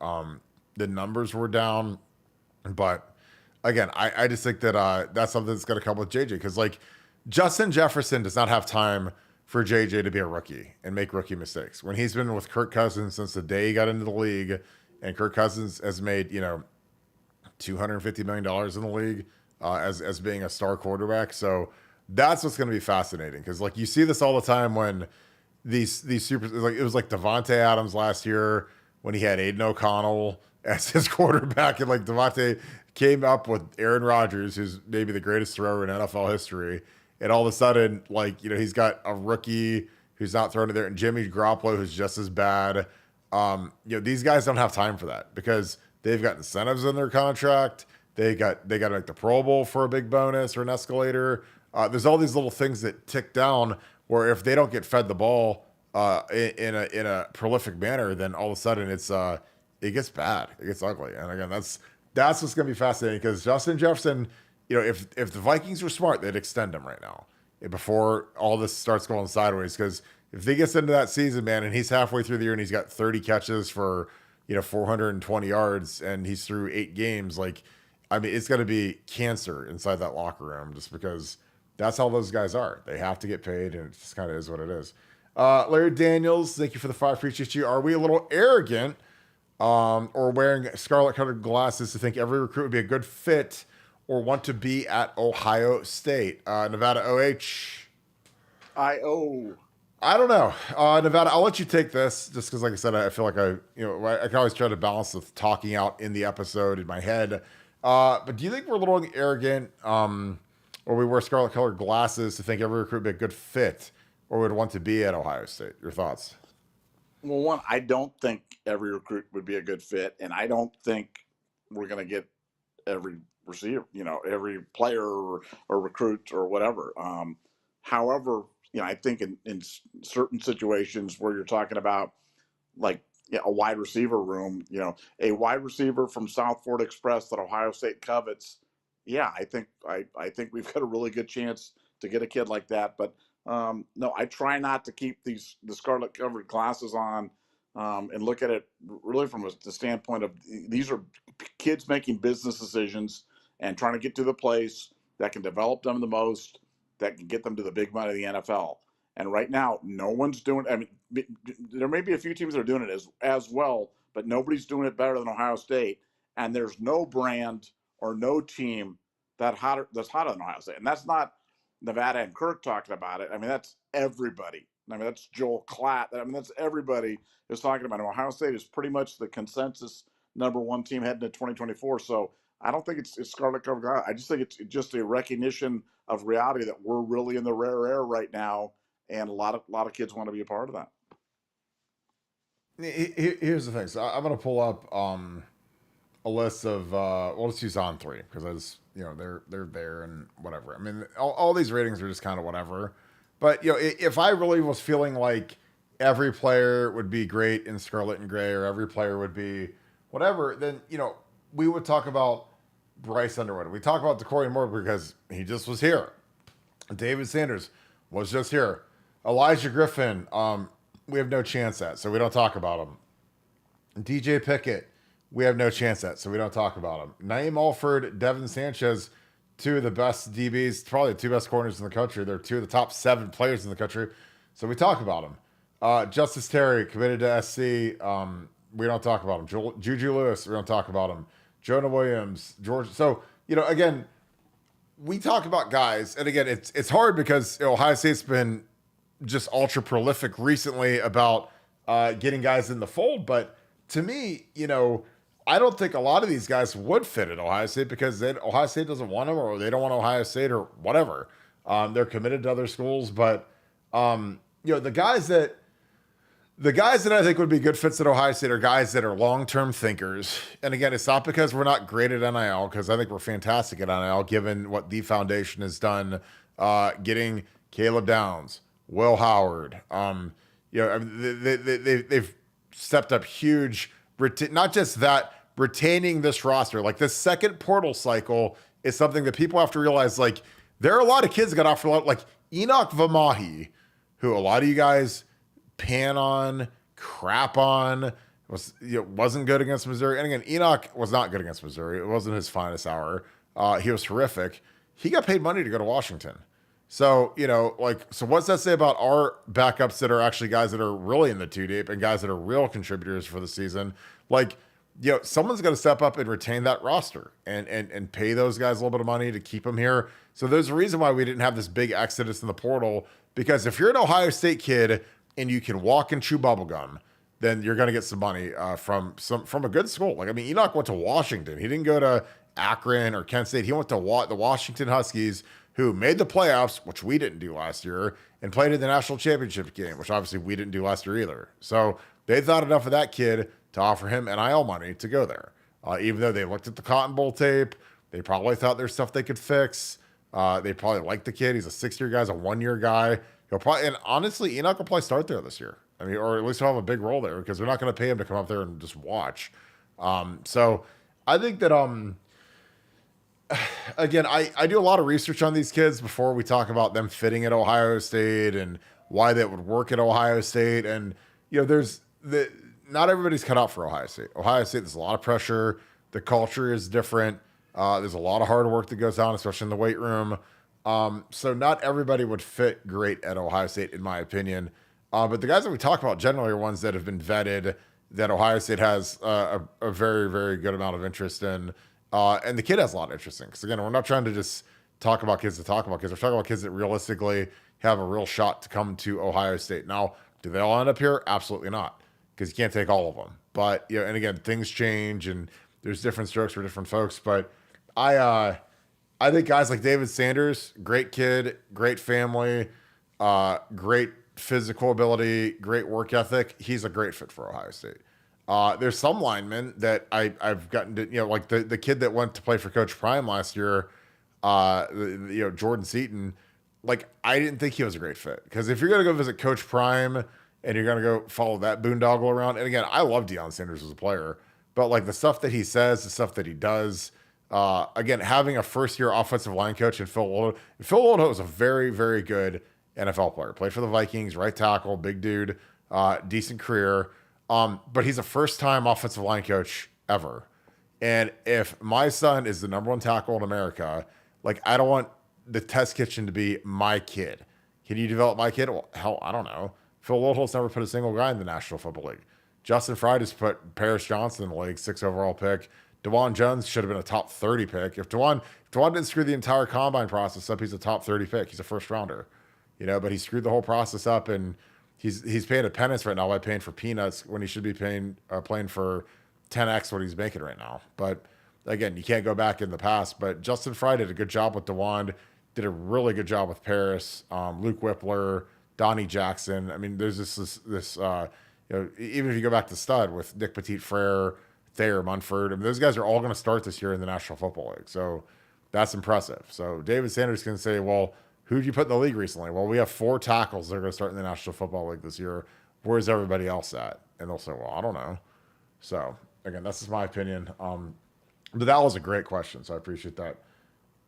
The numbers were down. But again, I just think that that's something that's going to come with JJ, because like Justin Jefferson does not have time for JJ to be a rookie and make rookie mistakes. When he's been with Kirk Cousins since the day he got into the league, and Kirk Cousins has made $250 million in the league as being a star quarterback. So that's what's going to be fascinating, because like you see this all the time when these super, like it was like Devontae Adams last year when he had Aiden O'Connell as his quarterback, and like Devontae came up with Aaron Rodgers, who's maybe the greatest thrower in NFL history, and all of a sudden, like he's got a rookie who's not throwing it there, and Jimmy Garoppolo who's just as bad. These guys don't have time for that because they've got incentives in their contract. They got to make the Pro Bowl for a big bonus or an escalator. There's all these little things that tick down where if they don't get fed the ball in a prolific manner, then all of a sudden it gets bad. It gets ugly. And again, that's what's going to be fascinating, because Justin Jefferson, if the Vikings were smart, they'd extend him right now. before all this starts going sideways. Because if he gets into that season, man, and he's halfway through the year and he's got 30 catches for 420 yards and he's through 8 games, like, I mean, it's going to be cancer inside that locker room just because that's how those guys are. They have to get paid, and it just kind of is what it is. Larry Daniels, thank you for the 5. Appreciate you. Are we a little arrogant or wearing scarlet-colored glasses to think every recruit would be a good fit or want to be at Ohio State? Nevada OH. I don't know. Nevada, I'll let you take this just because, like I said, I feel like I can always try to balance the talking out in the episode in my head. But do you think we're a little arrogant or we wear scarlet-colored glasses to think every recruit would be a good fit or would want to be at Ohio State? Your thoughts? Well, one, I don't think every recruit would be a good fit, and I don't think we're going to get every receiver, every player or recruit or whatever. However, I think in certain situations where you're talking about like a wide receiver room, a wide receiver from South Florida Express that Ohio State covets. Yeah, I think we've got a really good chance to get a kid like that. But no, I try not to keep the scarlet covered glasses on and look at it really from the standpoint of these are kids making business decisions and trying to get to the place that can develop them the most, that can get them to the big money of the NFL. And right now, no one's doing. I mean, there may be a few teams that are doing it as well, but nobody's doing it better than Ohio State. And there's no brand or no team that's hotter than Ohio State. And that's not Nevada and Kirk talking about it. I mean, that's everybody. I mean, that's Joel Klatt. I mean, that's everybody is talking about it. Ohio State is pretty much the consensus #1 team heading to 2024. So I don't think it's scarlet covered glass. I just think it's just a recognition of reality that we're really in the rare air right now, and a lot of kids want to be a part of that. Here's the thing. So I'm going to pull up a list of we'll just use On 3 because I just they're there and whatever. I mean, all these ratings are just kind of whatever. But if I really was feeling like every player would be great in scarlet and gray, or every player would be whatever, then we would talk about Bryce Underwood. We talk about Decorian Moore because he just was here. David Sanders was just here. Elijah Griffin, we have no chance at, so we don't talk about him. DJ Pickett, we have no chance at, so we don't talk about him. Naeem Alford, Devin Sanchez, 2 of the best DBs, probably the 2 best corners in the country. They're 2 of the top 7 players in the country, so we talk about them. Justice Terry, committed to SC, we don't talk about him. Juju Lewis, we don't talk about him. Jonah Williams, George. So, again, we talk about guys, and again, it's hard because Ohio State's been just ultra prolific recently about getting guys in the fold. But to me, I don't think a lot of these guys would fit at Ohio State because Ohio State doesn't want them, or they don't want Ohio State, or whatever. They're committed to other schools, but the guys that I think would be good fits at Ohio State are guys that are long-term thinkers. And again, it's not because we're not great at NIL, because I think we're fantastic at NIL, given what the foundation has done, getting Caleb Downs, Will Howard. They've stepped up huge. Not just that, retaining this roster. Like, this second portal cycle is something that people have to realize. Like, there are a lot of kids that got offered a lot. Like Enoch Vamahi, who a lot of you guys pan on, crap on, wasn't good against Missouri. And again, Enoch was not good against Missouri. It wasn't his finest hour. He was horrific. He got paid money to go to Washington. So, so what's that say about our backups that are actually guys that are really in the 2 deep and guys that are real contributors for the season? Like, someone's got to step up and retain that roster and pay those guys a little bit of money to keep them here. So there's a reason why we didn't have this big exodus in the portal, because if you're an Ohio State kid and you can walk and chew bubblegum, then you're going to get some money from a good school. Like, I mean, Enoch went to Washington. He didn't go to Akron or Kent State. He went to the Washington Huskies, who made the playoffs, which we didn't do last year, and played in the national championship game, which obviously we didn't do last year either. So they thought enough of that kid to offer him NIL money to go there. Even though they looked at the Cotton Bowl tape, they probably thought there's stuff they could fix. They probably liked the kid. He's a 6-year guy. He's a 1-year guy. He'll probably, and honestly, Enoch will probably start there this year. I mean, or at least he'll have a big role there, because they're not going to pay him to come up there and just watch. So I think that again, I do a lot of research on these kids before we talk about them fitting at Ohio State and why that would work at Ohio State. And, there's not everybody's cut out for Ohio State. Ohio State, there's a lot of pressure. The culture is different. There's a lot of hard work that goes on, especially in the weight room. So not everybody would fit great at Ohio State, in my opinion. But the guys that we talk about generally are ones that have been vetted, that Ohio State has a very, very good amount of interest in. And the kid has a lot of interest in. Because, again, we're not trying to just talk about kids to talk about kids. We're talking about kids that realistically have a real shot to come to Ohio State. Now, do they all end up here? Absolutely not. Because you can't take all of them. But, and again, things change and there's different strokes for different folks. But I think guys like David Sanders, great kid, great family, great physical ability, great work ethic. He's a great fit for Ohio State. There's some linemen that I've gotten to, like the kid that went to play for Coach Prime last year, Jordan Seaton. Like, I didn't think he was a great fit, because if you're going to go visit Coach Prime and you're going to go follow that boondoggle around, and again, I love Deion Sanders as a player, but like the stuff that he says, the stuff that he does, again, having a first-year offensive line coach in Phil Lodo. Phil Lodo was a very, very good NFL player. Played for the Vikings, right tackle, big dude, decent career. But he's a first-time offensive line coach ever. And if my son is the number one tackle in America, like, I don't want the test kitchen to be my kid. Can you develop my kid? Well, hell, I don't know. Phil Lodeholt's never put a single guy in the National Football League. Justin Frida's put Paris Johnson in the league, 6th overall pick. DeJuan Jones should have been a top 30 pick. If DeJuan didn't screw the entire combine process up, he's a top 30 pick. He's a first rounder, but he screwed the whole process up, and he's paying a penance right now by paying for peanuts when he should be playing for 10x what he's making right now. But again, you can't go back in the past. But Justin Fry did a good job with DeJuan, did a really good job with Paris, Luke Whippler, Donnie Jackson. I mean, there's this even if you go back to stud with Nick Petit Frere, Thayer Munford, I mean, those guys are all going to start this year in the National Football League. So that's impressive. So David Sanders can say, well, who did you put in the league recently? Well, we have 4 tackles that are going to start in the National Football League this year. Where's everybody else at? And they'll say, well, I don't know. So again, that's just my opinion. But that was a great question, so I appreciate that.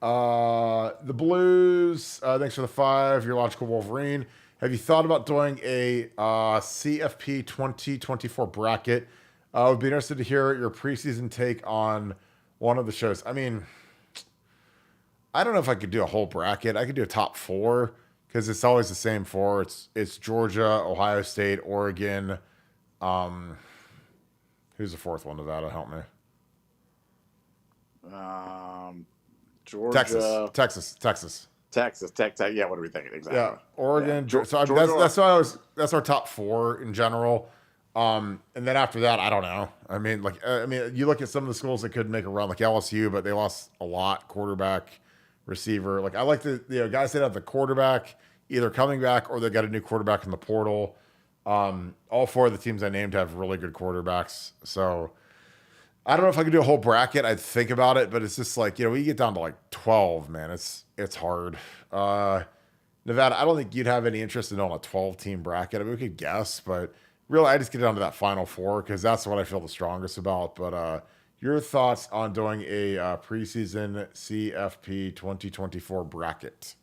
The Blues, thanks for the 5. Your logical Wolverine. Have you thought about doing a CFP 2024 bracket? I would be interested to hear your preseason take on one of the shows. I mean, I don't know if I could do a whole bracket. I could do a top 4, because it's always the same 4. It's Georgia, Ohio State, Oregon. Who's the 4th one? Nevada, help me. Georgia, Texas. Yeah, what are we thinking exactly? Yeah, Oregon. Yeah. So Georgia, that's our top 4 in general. And then after that, I don't know. I mean, you look at some of the schools that could make a run, like LSU, but they lost a lot. Quarterback, receiver. Like, I like the guys that have the quarterback either coming back or they got a new quarterback in the portal. All 4 of the teams I named have really good quarterbacks. So I don't know if I could do a whole bracket. I'd think about it, but it's just like, we get down to like 12, man. It's hard. Nevada, I don't think you'd have any interest in doing a 12-team bracket. I mean, we could guess, but really, I just get down to that final 4 because that's what I feel the strongest about. But your thoughts on doing a preseason CFP 2024 bracket?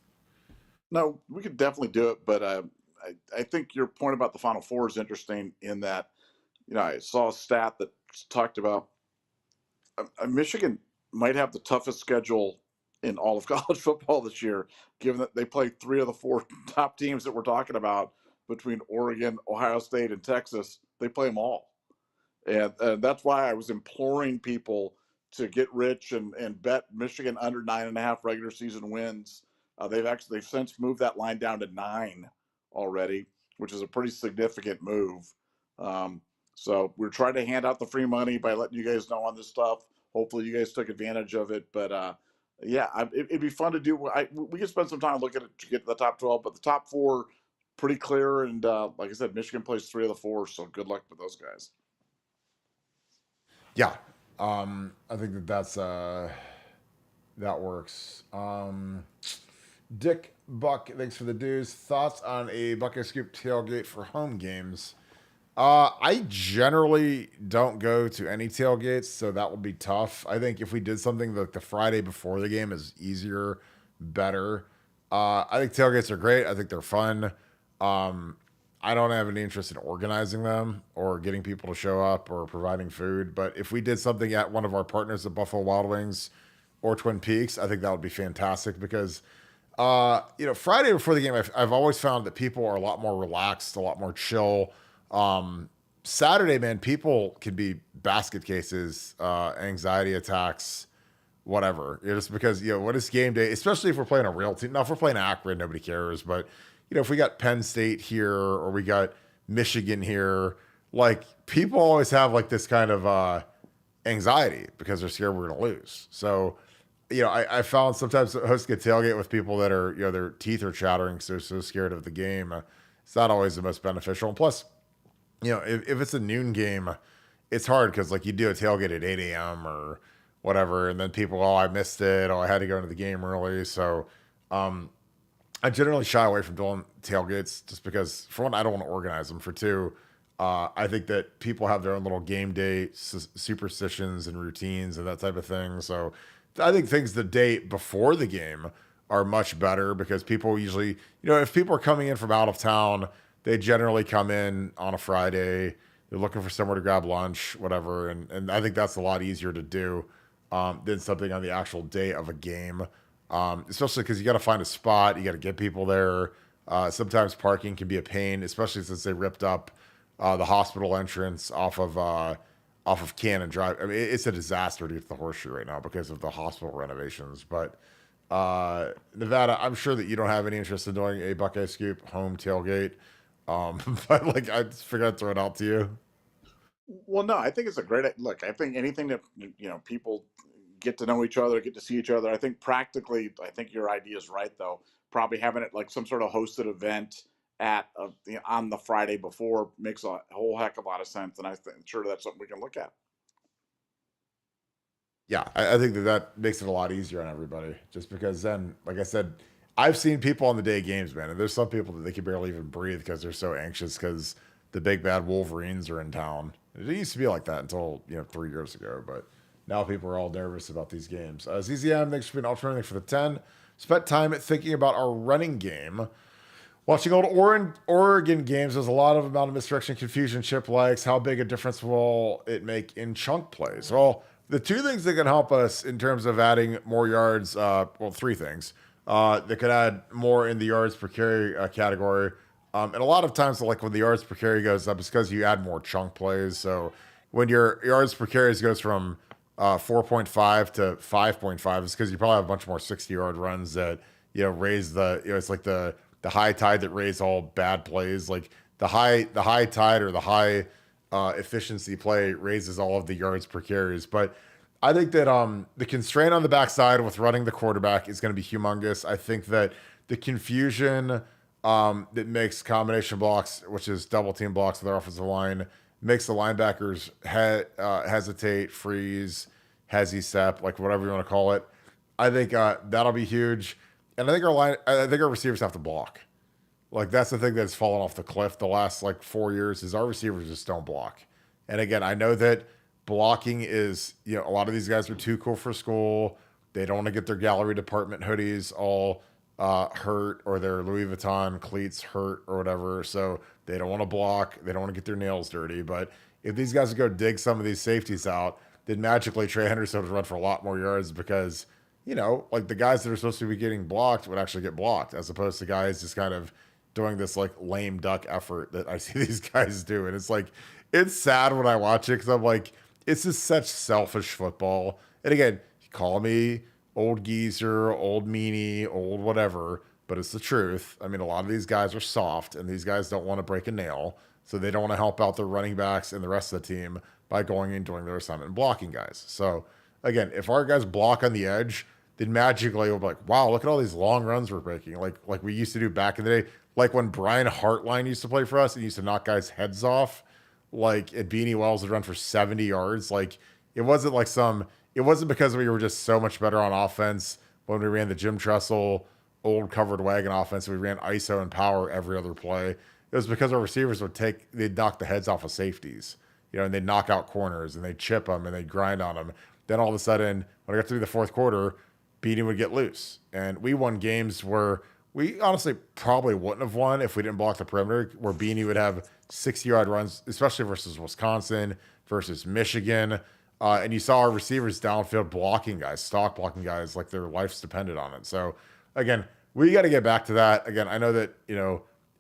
No, we could definitely do it, but I think your point about the Final Four is interesting in that, I saw a stat that talked about Michigan might have the toughest schedule in all of college football this year, given that they play 3 of the 4 top teams that we're talking about between Oregon, Ohio State, and Texas. They play them all. And that's why I was imploring people to get rich and bet Michigan under 9.5 regular season wins. They've since moved that line down to 9 already, which is a pretty significant move. So we're trying to hand out the free money by letting you guys know on this stuff. Hopefully you guys took advantage of it. But it'd be fun to do. We can spend some time looking to get to the top 12, but the top 4 pretty clear. And like I said, Michigan plays 3 of the 4, so good luck with those guys. Yeah, I think that works. Dick Buck, thanks for the dues. Thoughts on a Buckeye Scoop tailgate for home games? I generally don't go to any tailgates, so that would be tough. I think if we did something like the Friday before the game is easier, better. I think tailgates are great. I think they're fun. Um, I don't have any interest in organizing them or getting people to show up or providing food. But if we did something at one of our partners at Buffalo Wild Wings or Twin Peaks, I think that would be fantastic because, Friday before the game, I've always found that people are a lot more relaxed, a lot more chill. Um, Saturday, man, people can be basket cases, anxiety attacks, whatever. Just because, what is game day, especially if we're playing a real team. Now, if we're playing Akron, nobody cares. But, if we got Penn State here or we got Michigan here, like people always have like this kind of anxiety because they're scared we're going to lose. So, I found sometimes hosts get tailgate with people that are, their teeth are chattering because they're so scared of the game. It's not always the most beneficial. And plus, if it's a noon game, it's hard because like you do a tailgate at 8 a.m. or whatever, and then people, oh, I missed it, oh, I had to go into the game early. So I generally shy away from doing tailgates just because, for one, I don't want to organize them. For two, I think that people have their own little game day superstitions and routines and that type of thing. So I think things the day before the game are much better because people usually, if people are coming in from out of town, they generally come in on a Friday. They're looking for somewhere to grab lunch, whatever. And I think that's a lot easier to do than something on the actual day of a game, especially because you got to find a spot. You got to get people there. Sometimes parking can be a pain, especially since they ripped up the hospital entrance off of Cannon Drive. I mean, it's a disaster to get to the Horseshoe right now because of the hospital renovations. But Nevada, I'm sure that you don't have any interest in doing a Buckeye Scoop home tailgate. But like I just figured I'd throw it out to you. Well, no, I think it's a great look. I think anything that people get to know each other, get to see each other. I think practically, I think your idea is right though. Probably having it like some sort of hosted event at on the Friday before makes a whole heck of a lot of sense, and sure that's something we can look at. Yeah, I think that makes it a lot easier on everybody. Just because then, like I said, I've seen people on the day of games, man, and there's some people that they can barely even breathe because they're so anxious because the big bad Wolverines are in town. It used to be like that until 3 years ago, but now people are all nervous about these games. ZZM, thanks for being alternating for the 10. Spent time thinking about our running game. Watching old Oregon games, there's a lot of amount of misdirection, confusion, chip likes. How big a difference will it make in chunk plays? Well, the two things that can help us in terms of adding more yards, three things that could add more in the yards per carry category. And a lot of times, like when the yards per carry goes up, it's because you add more chunk plays. So when your yards per carries goes from 4.5 to 5.5, it's because you probably have a bunch more 60-yard runs that raise it's like the high tide that raised all bad plays. Like the high tide or the high efficiency play raises all of the yards per carries. But I think that the constraint on the backside with running the quarterback is going to be humongous. I think that the confusion that makes combination blocks, which is double team blocks with their offensive line, makes the linebackers hesitate, freeze, hezzy step, like whatever you want to call it. I think that'll be huge. And I think our receivers have to block. Like that's the thing that's fallen off the cliff the last like 4 years is our receivers just don't block. And again, I know that blocking is, a lot of these guys are too cool for school. They don't want to get their gallery department hoodies all hurt or their Louis Vuitton cleats hurt or whatever. So they don't want to block. They don't want to get their nails dirty. But if these guys would go dig some of these safeties out, then magically Trey Henderson would run for a lot more yards because, like the guys that are supposed to be getting blocked would actually get blocked as opposed to guys just kind of doing this like lame duck effort that I see these guys do. And it's like, it's sad when I watch it because I'm like, it's just such selfish football. And again, call me old geezer, old meanie, old whatever, but it's the truth. I mean, a lot of these guys are soft and these guys don't want to break a nail. So they don't want to help out their running backs and the rest of the team by going and doing their assignment and blocking guys. So again, if our guys block on the edge, then magically we'll be like, wow, look at all these long runs we're breaking. Like we used to do back in the day. Like when Brian Hartline used to play for us and used to knock guys' heads off, like at Beanie Wells would run for 70 yards. Like it wasn't because we were just so much better on offense when we ran the Jim Tressel old covered wagon offense. We ran ISO and power every other play. it was because our receivers they'd knock the heads off of safeties, and they'd knock out corners and they'd chip them and they'd grind on them. Then all of a sudden, when I got to the fourth quarter, Beanie would get loose. And we won games where we honestly probably wouldn't have won if we didn't block the perimeter, where Beanie would have 60-yard runs, especially versus Wisconsin, versus Michigan. And you saw our receivers downfield blocking guys, stock blocking guys, like their lives depended on it. So, again, we got to get back to that. Again, I know that,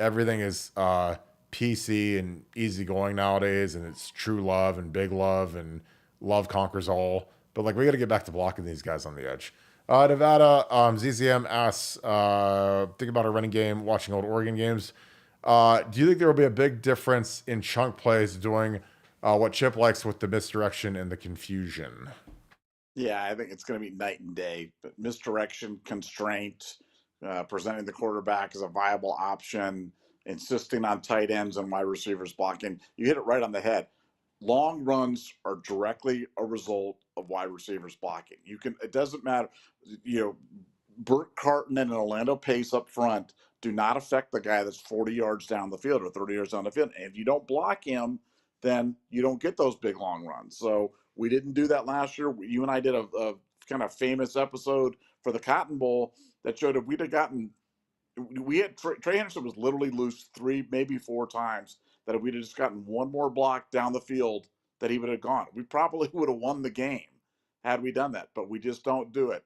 everything is PC and easygoing nowadays, and it's true love and big love and love conquers all. But, we got to get back to blocking these guys on the edge. Nevada, ZZM asks, think about our running game, watching old Oregon games. Do you think there will be a big difference in chunk plays doing what Chip likes with the misdirection and the confusion? Yeah, I think it's going to be night and day. But misdirection, constraint, presenting the quarterback as a viable option, insisting on tight ends and wide receivers blocking. You hit it right on the head. Long runs are directly a result of wide receivers blocking. It doesn't matter, Burt Carton and an Orlando Pace up front do not affect the guy that's 40 yards down the field or 30 yards down the field. And if you don't block him, then you don't get those big long runs. So we didn't do that last year. You and I did a kind of famous episode for the Cotton Bowl that showed if we'd have gotten, we had Trey Henderson was literally loose 3, maybe 4 times, that if we'd have just gotten one more block down the field, that he would have gone. We probably would have won the game had we done that, but we just don't do it.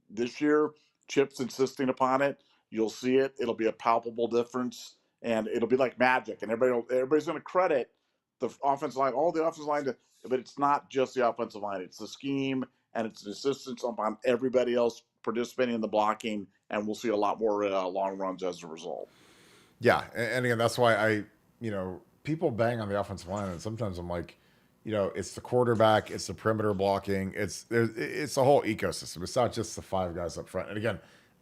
This year, Chip's insisting upon it. You'll see it. It'll be a palpable difference, and it'll be like magic. And everybody's going to credit the offensive line, all the offensive line, but it's not just the offensive line. It's the scheme, and it's an insistence upon everybody else participating in the blocking, and we'll see a lot more long runs as a result. Yeah, and again, that's why people bang on the offensive line, and sometimes I'm like, it's the quarterback, it's the perimeter blocking, it's a whole ecosystem. It's not just the 5 guys up front. And again,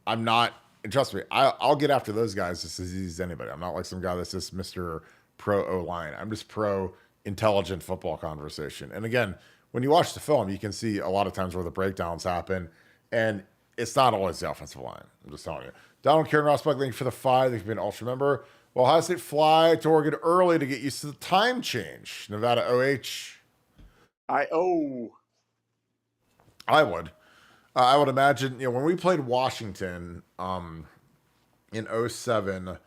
I'm not, and trust me, I'll get after those guys just as easy as anybody. I'm not like some guy that's just Mr. Pro O-line. I'm just pro intelligent football conversation. And again, when you watch the film, you can see a lot of times where the breakdowns happen, and it's not always the offensive line. I'm just telling you. Donald Karen Rossbuck, thank you for the 5. Thank you for being an Ultra member. Well, Ohio State fly to Oregon early to get used to the time change. Nevada OH. I would. I would imagine, when we played Washington in 2007,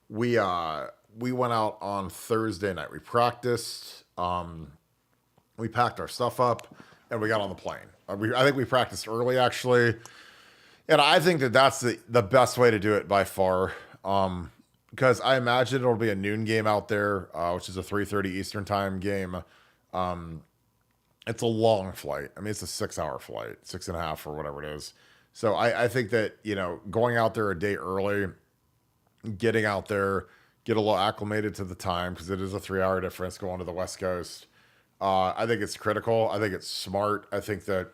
we went out on Thursday night. We practiced. We packed our stuff up, and we got on the plane. I think we practiced early, actually. And I think that that's the best way to do it by far. Because I imagine it'll be a noon game out there, which is a 3:30 Eastern time game. It's a long flight. I mean, it's a 6-hour flight, 6.5 or whatever it is. So I think that, going out there a day early, getting out there, get a little acclimated to the time, because it is a 3-hour difference going to the West Coast. I think it's critical. I think it's smart. I think that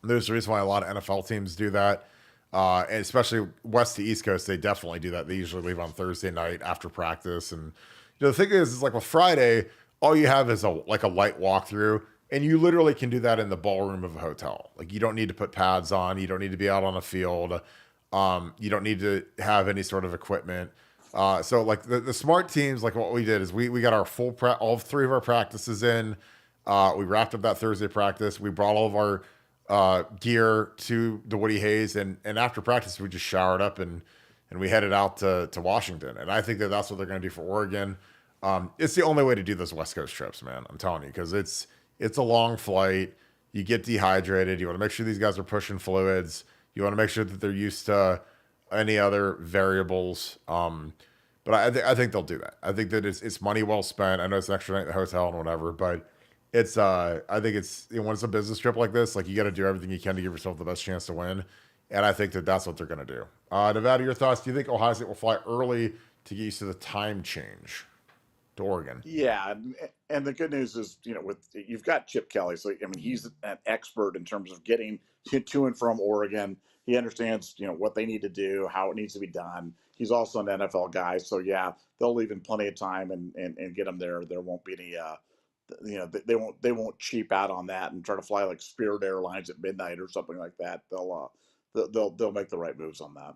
there's a reason why a lot of NFL teams do that. And especially West to East Coast, they definitely do that. They usually leave on Thursday night after practice. And the thing is like with Friday, all you have is a light walkthrough, and you literally can do that in the ballroom of a hotel. Like, you don't need to put pads on. You don't need to be out on a field. You don't need to have any sort of equipment. So like the smart teams, like what we did is we got our all 3 of our practices in. We wrapped up that Thursday practice. We brought all of our gear to the Woody Hayes, and after practice we just showered up and we headed out to Washington. And I think that that's what they're going to do for Oregon. It's the only way to do those West Coast trips, man. I'm telling you, because it's a long flight. You get dehydrated. You want to make sure these guys are pushing fluids. You want to make sure that they're used to any other variables. But I think they'll do that. I think that it's money well spent. I know it's an extra night in the hotel and whatever, but it's I think it's, when it's a business trip like this, like, you got to do everything you can to give yourself the best chance to win. And I think that that's what they're going to do. Nevada, your thoughts? Do you think Ohio State will fly early to get used to the time change to Oregon? Yeah, and the good news is, you've got Chip Kelly, so I mean, he's an expert in terms of getting to and from Oregon. He understands, what they need to do, how it needs to be done. He's also an NFL guy, so yeah, they'll leave in plenty of time and get them there. There won't be any, they won't cheap out on that and try to fly like Spirit Airlines at midnight or something like that. They'll make the right moves on that.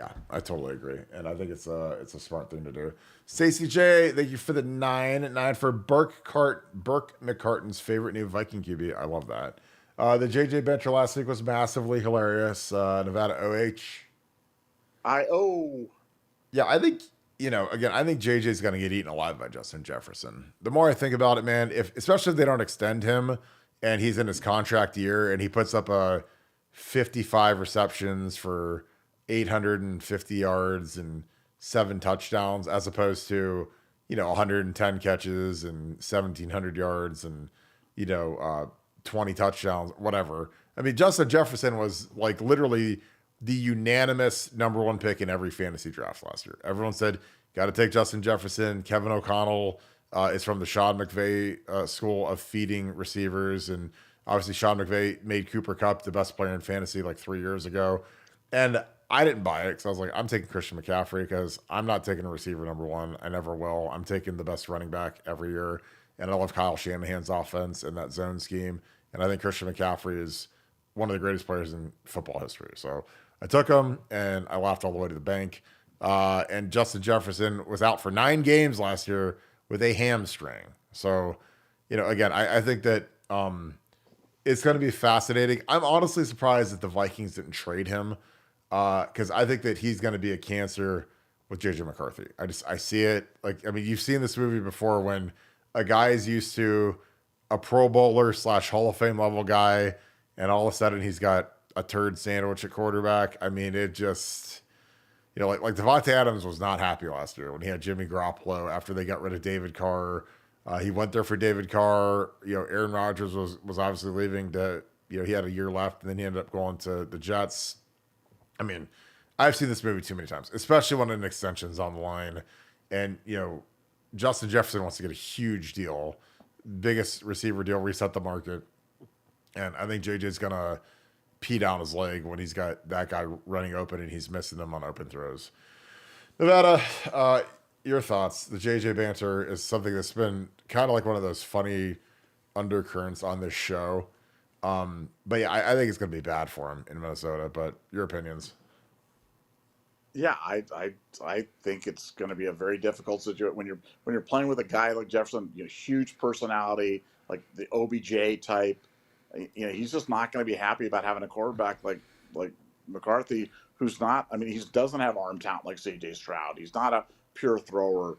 Yeah, I totally agree, and I think it's a smart thing to do. Stacey J, thank you for the 9 for Burke McCartan's favorite new Viking QB. I love that. The JJ Bencher last week was massively hilarious. Nevada OH. Yeah, I think again, I think JJ's going to get eaten alive by Justin Jefferson. The more I think about it, man, especially if they don't extend him and he's in his contract year and he puts up a 55 receptions for 850 yards and 7 touchdowns as opposed to, 110 catches and 1,700 yards and, 20 touchdowns, whatever. I mean, Justin Jefferson was like literally the unanimous number 1 pick in every fantasy draft last year. Everyone said, got to take Justin Jefferson. Kevin O'Connell is from the Sean McVay school of feeding receivers. And obviously Sean McVay made Cooper Kupp the best player in fantasy like 3 years ago. And I didn't buy it because I was like, I'm taking Christian McCaffrey because I'm not taking a receiver number 1. I never will. I'm taking the best running back every year. And I love Kyle Shanahan's offense and that zone scheme. And I think Christian McCaffrey is one of the greatest players in football history. So I took him and I laughed all the way to the bank. And Justin Jefferson was out for 9 games last year with a hamstring. So, again, I think that it's going to be fascinating. I'm honestly surprised that the Vikings didn't trade him because I think that he's going to be a cancer with JJ McCarthy. I see it. Like, I mean, you've seen this movie before when a guy is used to a Pro Bowler / Hall of Fame level guy, and all of a sudden he's got a turd sandwich at quarterback. I mean, it just, like Devontae Adams was not happy last year when he had Jimmy Garoppolo after they got rid of David Carr. He went there for David Carr. Aaron Rodgers was obviously leaving to, he had a year left, and then he ended up going to the Jets. I mean, I've seen this movie too many times, especially when an extension's on the line. And, Justin Jefferson wants to get a huge deal, biggest receiver deal, reset the market. And I think JJ's going to pee down his leg when he's got that guy running open and he's missing them on open throws. Nevada, your thoughts? The JJ banter is something that's been kind of like one of those funny undercurrents on this show. But yeah, I think it's going to be bad for him in Minnesota. But your opinions? Yeah, I think it's going to be a very difficult situation when you're playing with a guy like Jefferson, huge personality, like the OBJ type. He's just not going to be happy about having a quarterback like McCarthy, who's not. I mean, he doesn't have arm talent like C.J. Stroud. He's not a pure thrower.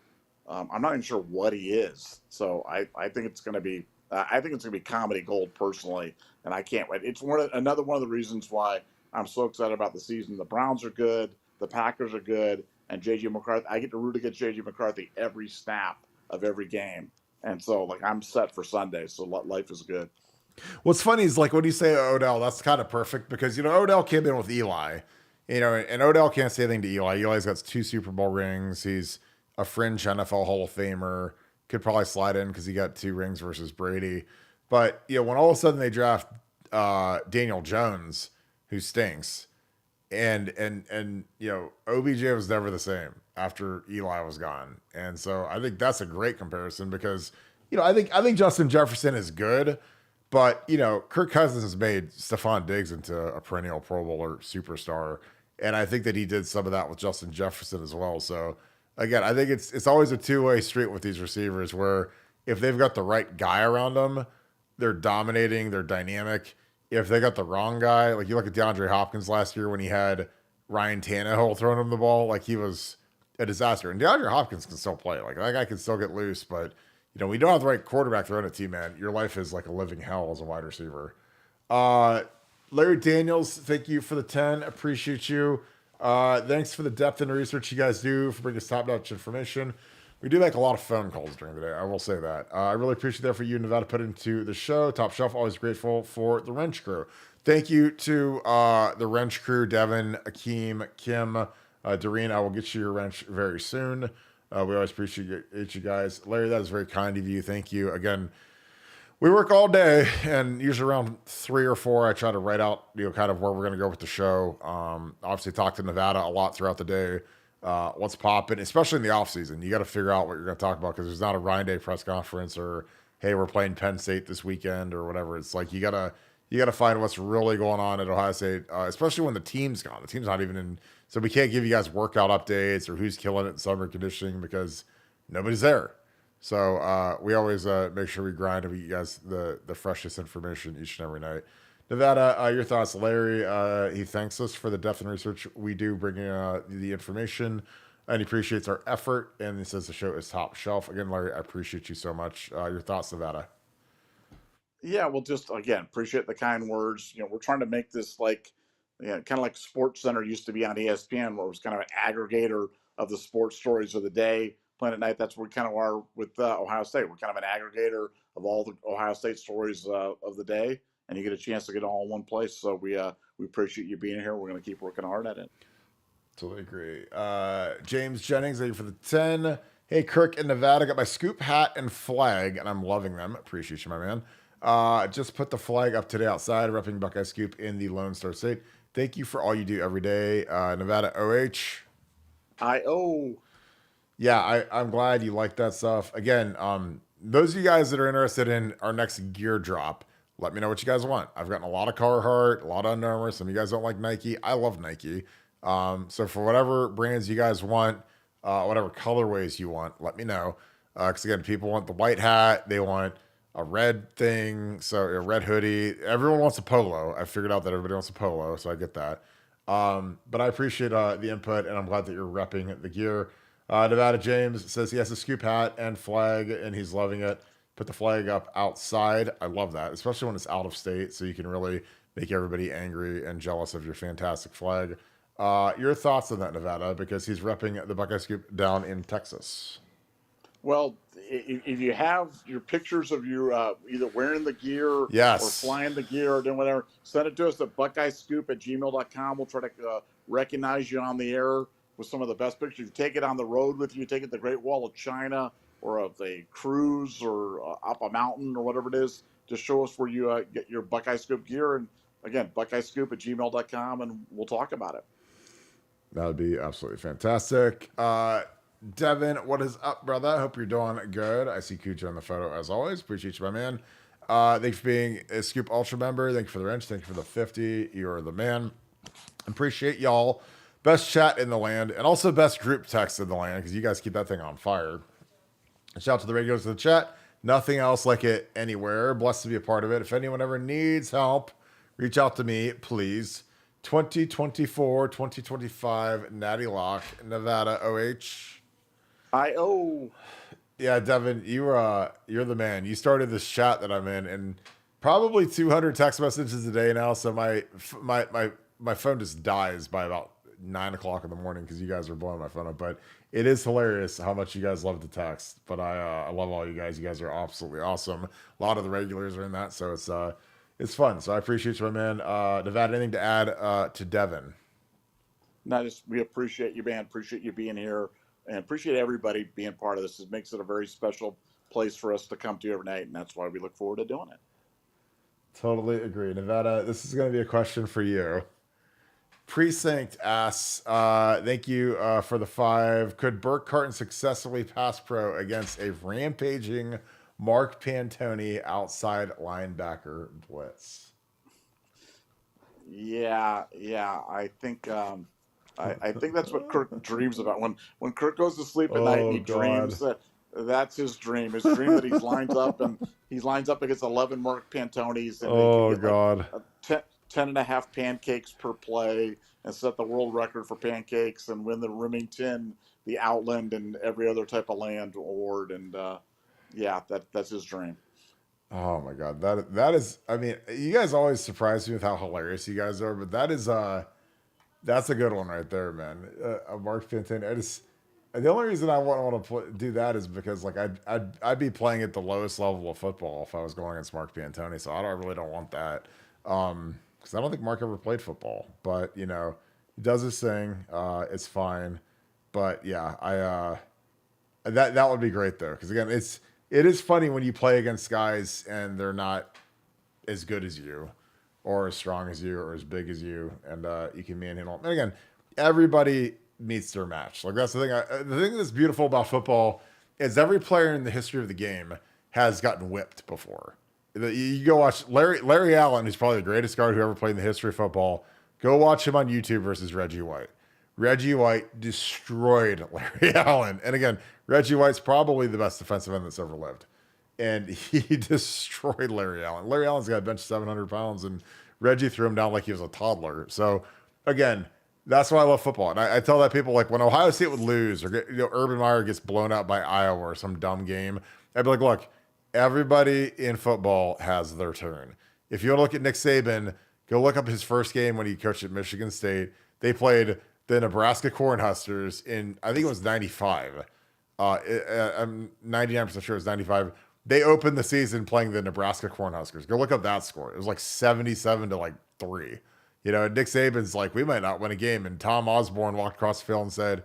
I'm not even sure what he is. So I think it's going to be. I think it's going to be comedy gold personally, and I can't wait. It's another one of the reasons why I'm so excited about the season. The Browns are good. The Packers are good, and J.J. McCarthy. I get to root against J.J. McCarthy every snap of every game, and so I'm set for Sunday. So life is good. What's funny is like when you say Odell, that's kind of perfect because Odell came in with Eli, and Odell can't say anything to Eli. Eli's got 2 Super Bowl rings. He's a fringe NFL Hall of Famer. Could probably slide in because he got 2 rings versus Brady. But when all of a sudden they draft Daniel Jones, who stinks. And OBJ was never the same after Eli was gone. And so I think that's a great comparison because, I think Justin Jefferson is good, but, Kirk Cousins has made Stephon Diggs into a perennial Pro Bowler superstar. And I think that he did some of that with Justin Jefferson as well. So again, I think it's always a 2-way street with these receivers where if they've got the right guy around them, they're dominating, they're dynamic. If they got the wrong guy, like you look at DeAndre Hopkins last year when he had Ryan Tannehill throwing him the ball, like he was a disaster. And DeAndre Hopkins can still play. Like that guy can still get loose, but when you don't have the right quarterback throwing it to you, man, your life is like a living hell as a wide receiver. Larry Daniels, thank you for the 10. Appreciate you. Thanks for the depth and research you guys do for bringing us top-notch information. We do make a lot of phone calls during the day. I will say that. I really appreciate that for you, Nevada, put into the show. Top Shelf, always grateful for the Wrench Crew. Thank you to the Wrench Crew, Devin, Akeem, Kim, Doreen. I will get you your wrench very soon. We always appreciate you guys. Larry, that is very kind of you. Thank you. Again, we work all day, and usually around 3 or 4, I try to write out, kind of where we're going to go with the show. Obviously, talk to Nevada a lot throughout the day. What's popping, especially in the off season. You got to figure out what you're going to talk about because there's not a Ryan Day press conference or, hey, we're playing Penn State this weekend or whatever. It's like you gotta find what's really going on at Ohio State, especially when the team's gone. The team's not even in So we can't give you guys workout updates or who's killing it in summer conditioning because nobody's there. So we always make sure we grind and we get you guys the freshest information each and every night. Nevada, your thoughts, Larry? He thanks us for the depth and research we do, bringing the information, and he appreciates our effort. And he says the show is top shelf. Again, Larry, I appreciate you so much. Your thoughts, Nevada? Yeah, well, just again, appreciate the kind words. We're trying to make this like, kind of like Sports Center used to be on ESPN, where it was kind of an aggregator of the sports stories of the day. Planet Night, that's what we kind of are with Ohio State. We're kind of an aggregator of all the Ohio State stories of the day, and you get a chance to get it all in one place. So we appreciate you being here. We're going to keep working hard at it. Totally agree. James Jennings, thank you for the 10. Hey, Kirk in Nevada, got my scoop hat and flag, and I'm loving them. Appreciate you, my man. Just put the flag up today outside, repping Buckeye Scoop in the Lone Star State. Thank you for all you do every day. Nevada OH. I-O. Yeah, I'm glad you like that stuff. Again, those of you guys that are interested in our next gear drop, let me know what you guys want. I've gotten a lot of Carhartt, a lot of Under Armour. Some of you guys don't like Nike. I love Nike. So for whatever brands you guys want, whatever colorways you want, let me know. Because again, people want the white hat. They want a red thing, so a red hoodie. Everyone wants a polo. I figured out that everybody wants a polo, so I get that. But I appreciate the input, and I'm glad that you're repping the gear. Nevada James says he has a scoop hat and flag, and he's loving it. Put the flag up outside. I love that, especially when it's out of state, so you can really make everybody angry and jealous of your fantastic flag. Your thoughts on that, Nevada, because he's repping the Buckeye Scoop down in Texas. Well, if you have your pictures of you either wearing the gear Yes. or flying the gear or doing whatever, send it to us at buckeyescoop@gmail.com. We'll try to recognize you on the air with some of the best pictures. You take it on the road with you, take it to the Great Wall of China or of a cruise or up a mountain or whatever it is. Just show us where you get your Buckeye Scoop gear. And again, buckeyescoop@gmail.com, and we'll talk about it. That would be absolutely fantastic. Devin, what is up, brother? I hope you're doing good. I see Cujo in the photo as always. Appreciate you, my man. Thanks for being a Scoop Ultra member. Thank you for the wrench. Thank you for the 50. You're the man. Appreciate y'all. Best chat in the land and also best group text in the land because you guys keep that thing on fire. Shout out to the regulars in the chat. Nothing else like it anywhere. Blessed to be a part of it. If anyone ever needs help, reach out to me, please. 2024, 2025, Natty Lock, Nevada OH. I-O. Yeah, Devin, you're the man. You started this chat that I'm in, and probably 200 text messages a day now. So my phone just dies by about 9 o'clock in the morning because you guys are blowing my phone up. But it is hilarious how much you guys love to text. But I love all you guys. You guys are absolutely awesome. A lot of the regulars are in that, so it's fun. So I appreciate you, my man. Nevada, anything to add to Devin? No, we appreciate you, man. Appreciate you being here. And appreciate everybody being part of this. It makes it a very special place for us to come to every night, and that's why we look forward to doing it. Totally agree. Nevada, this is going to be a question for you. Precinct asks, thank you for the 5. Could Burke Carton successfully pass pro against a rampaging Mark Pantoni outside linebacker blitz? Yeah. I think I think that's what Kirk dreams about. When Kirk goes to sleep at night and he dreams that's his dream. His dream that he lines up against 11 Mark Pantonis and like 10 and a half pancakes per play and set the world record for pancakes and win the Remington, the Outland, and every other type of land award. And that's his dream. Oh my God, that is. I mean, you guys always surprise me with how hilarious you guys are, but that's a good one right there, man. Mark Pantoni. The only reason I want to do that is because like I'd be playing at the lowest level of football if I was going against Mark Pantoni, so I really don't want that. Because I don't think Mark ever played football, but he does his thing. It's fine, but yeah, that would be great though, because again, it is funny when you play against guys and they're not as good as you, or as strong as you, or as big as you, and you can manhandle. And again, everybody meets their match. Like that's the thing. The thing that's beautiful about football is every player in the history of the game has gotten whipped before. You go watch Larry Allen, who's probably the greatest guard who ever played in the history of football. Go watch him on YouTube versus Reggie White. Reggie White destroyed Larry Allen. And again, Reggie White's probably the best defensive end that's ever lived. And he destroyed Larry Allen. Larry Allen's got a bench 700 pounds, and Reggie threw him down like he was a toddler. So, again, that's why I love football. And I tell that people, like, when Ohio State would lose or Urban Meyer gets blown out by Iowa or some dumb game, I'd be like, look, everybody in football has their turn. If you want to look at Nick Saban, go look up his first game when he coached at Michigan State. They played the Nebraska Cornhuskers in, I think it was 95. I'm 99% sure it was 95. They opened the season playing the Nebraska Cornhuskers. Go look up that score. It was like 77 to like 3. You know, Nick Saban's like, we might not win a game. And Tom Osborne walked across the field and said,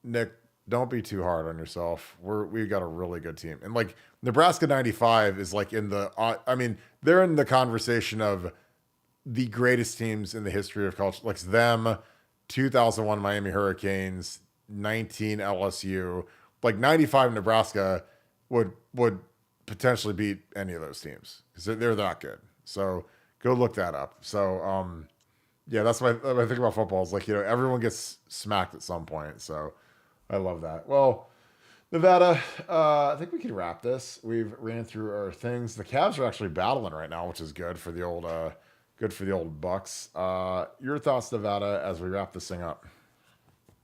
Nick, don't be too hard on yourself. We've got a really good team. And like Nebraska 95 is like in the, I mean, they're in the conversation of the greatest teams in the history of college. Like them, 2001 Miami Hurricanes, 19 LSU, like 95 Nebraska would potentially beat any of those teams because they're that good. So go look that up. So, yeah, that's what I think about football is like, you know, everyone gets smacked at some point. So I love that. Well, Nevada, I think we can wrap this. We've ran through our things. The Cavs are actually battling right now, which is good for the old Bucks. Your thoughts, Nevada, as we wrap this thing up?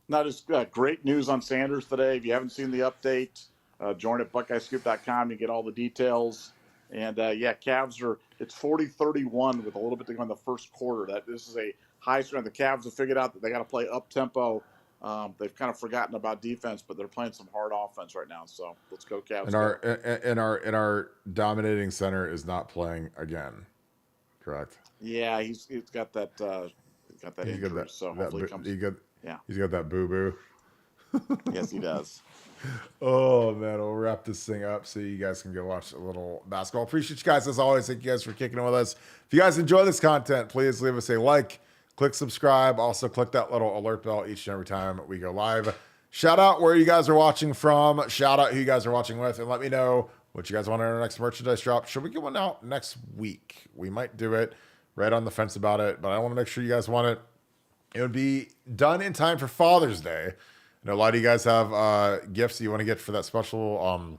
Not just great news on Sanders today. If you haven't seen the update, join at BuckeyeScoop.com. You get all the details. And yeah, Cavs are, it's 40-31 with a little bit to go in the first quarter. This is a high strength. The Cavs have figured out that they got to play up tempo. They've kind of forgotten about defense, but they're playing some hard offense right now. So let's go Cavs. And our dominating center is not playing again. Correct. Yeah, he's got that injury. So hopefully it comes. He's got that boo boo. Yes, he does. Oh man, we'll wrap this thing up so you guys can go watch a little basketball. Appreciate you guys as always. Thank you guys for kicking it with us. If you guys enjoy this content, please leave us a like, click subscribe. Also click that little alert bell each and every time we go live. Shout out where you guys are watching from. Shout out who you guys are watching with, and let me know what you guys want in our next merchandise drop. Should we get one out next week? We might do it. Right on the fence about it, but I want to make sure you guys want it. It would be done in time for Father's Day. I know a lot of you guys have gifts that you want to get for that special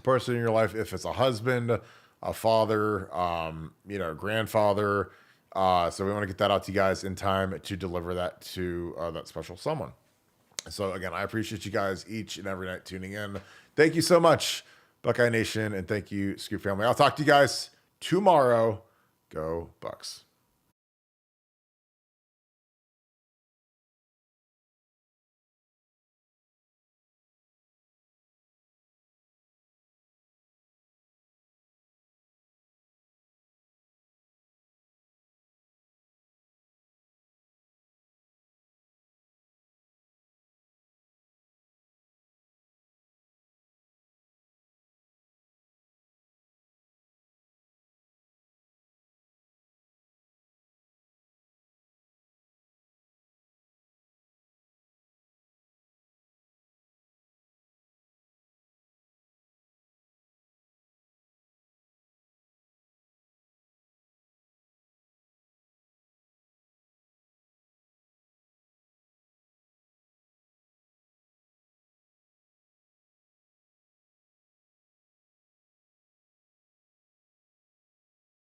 person in your life. If it's a husband, a father, grandfather. So we want to get that out to you guys in time to deliver that to that special someone. So again, I appreciate you guys each and every night tuning in. Thank you so much, Buckeye Nation, and thank you, Scoop family. I'll talk to you guys tomorrow. Go Bucks.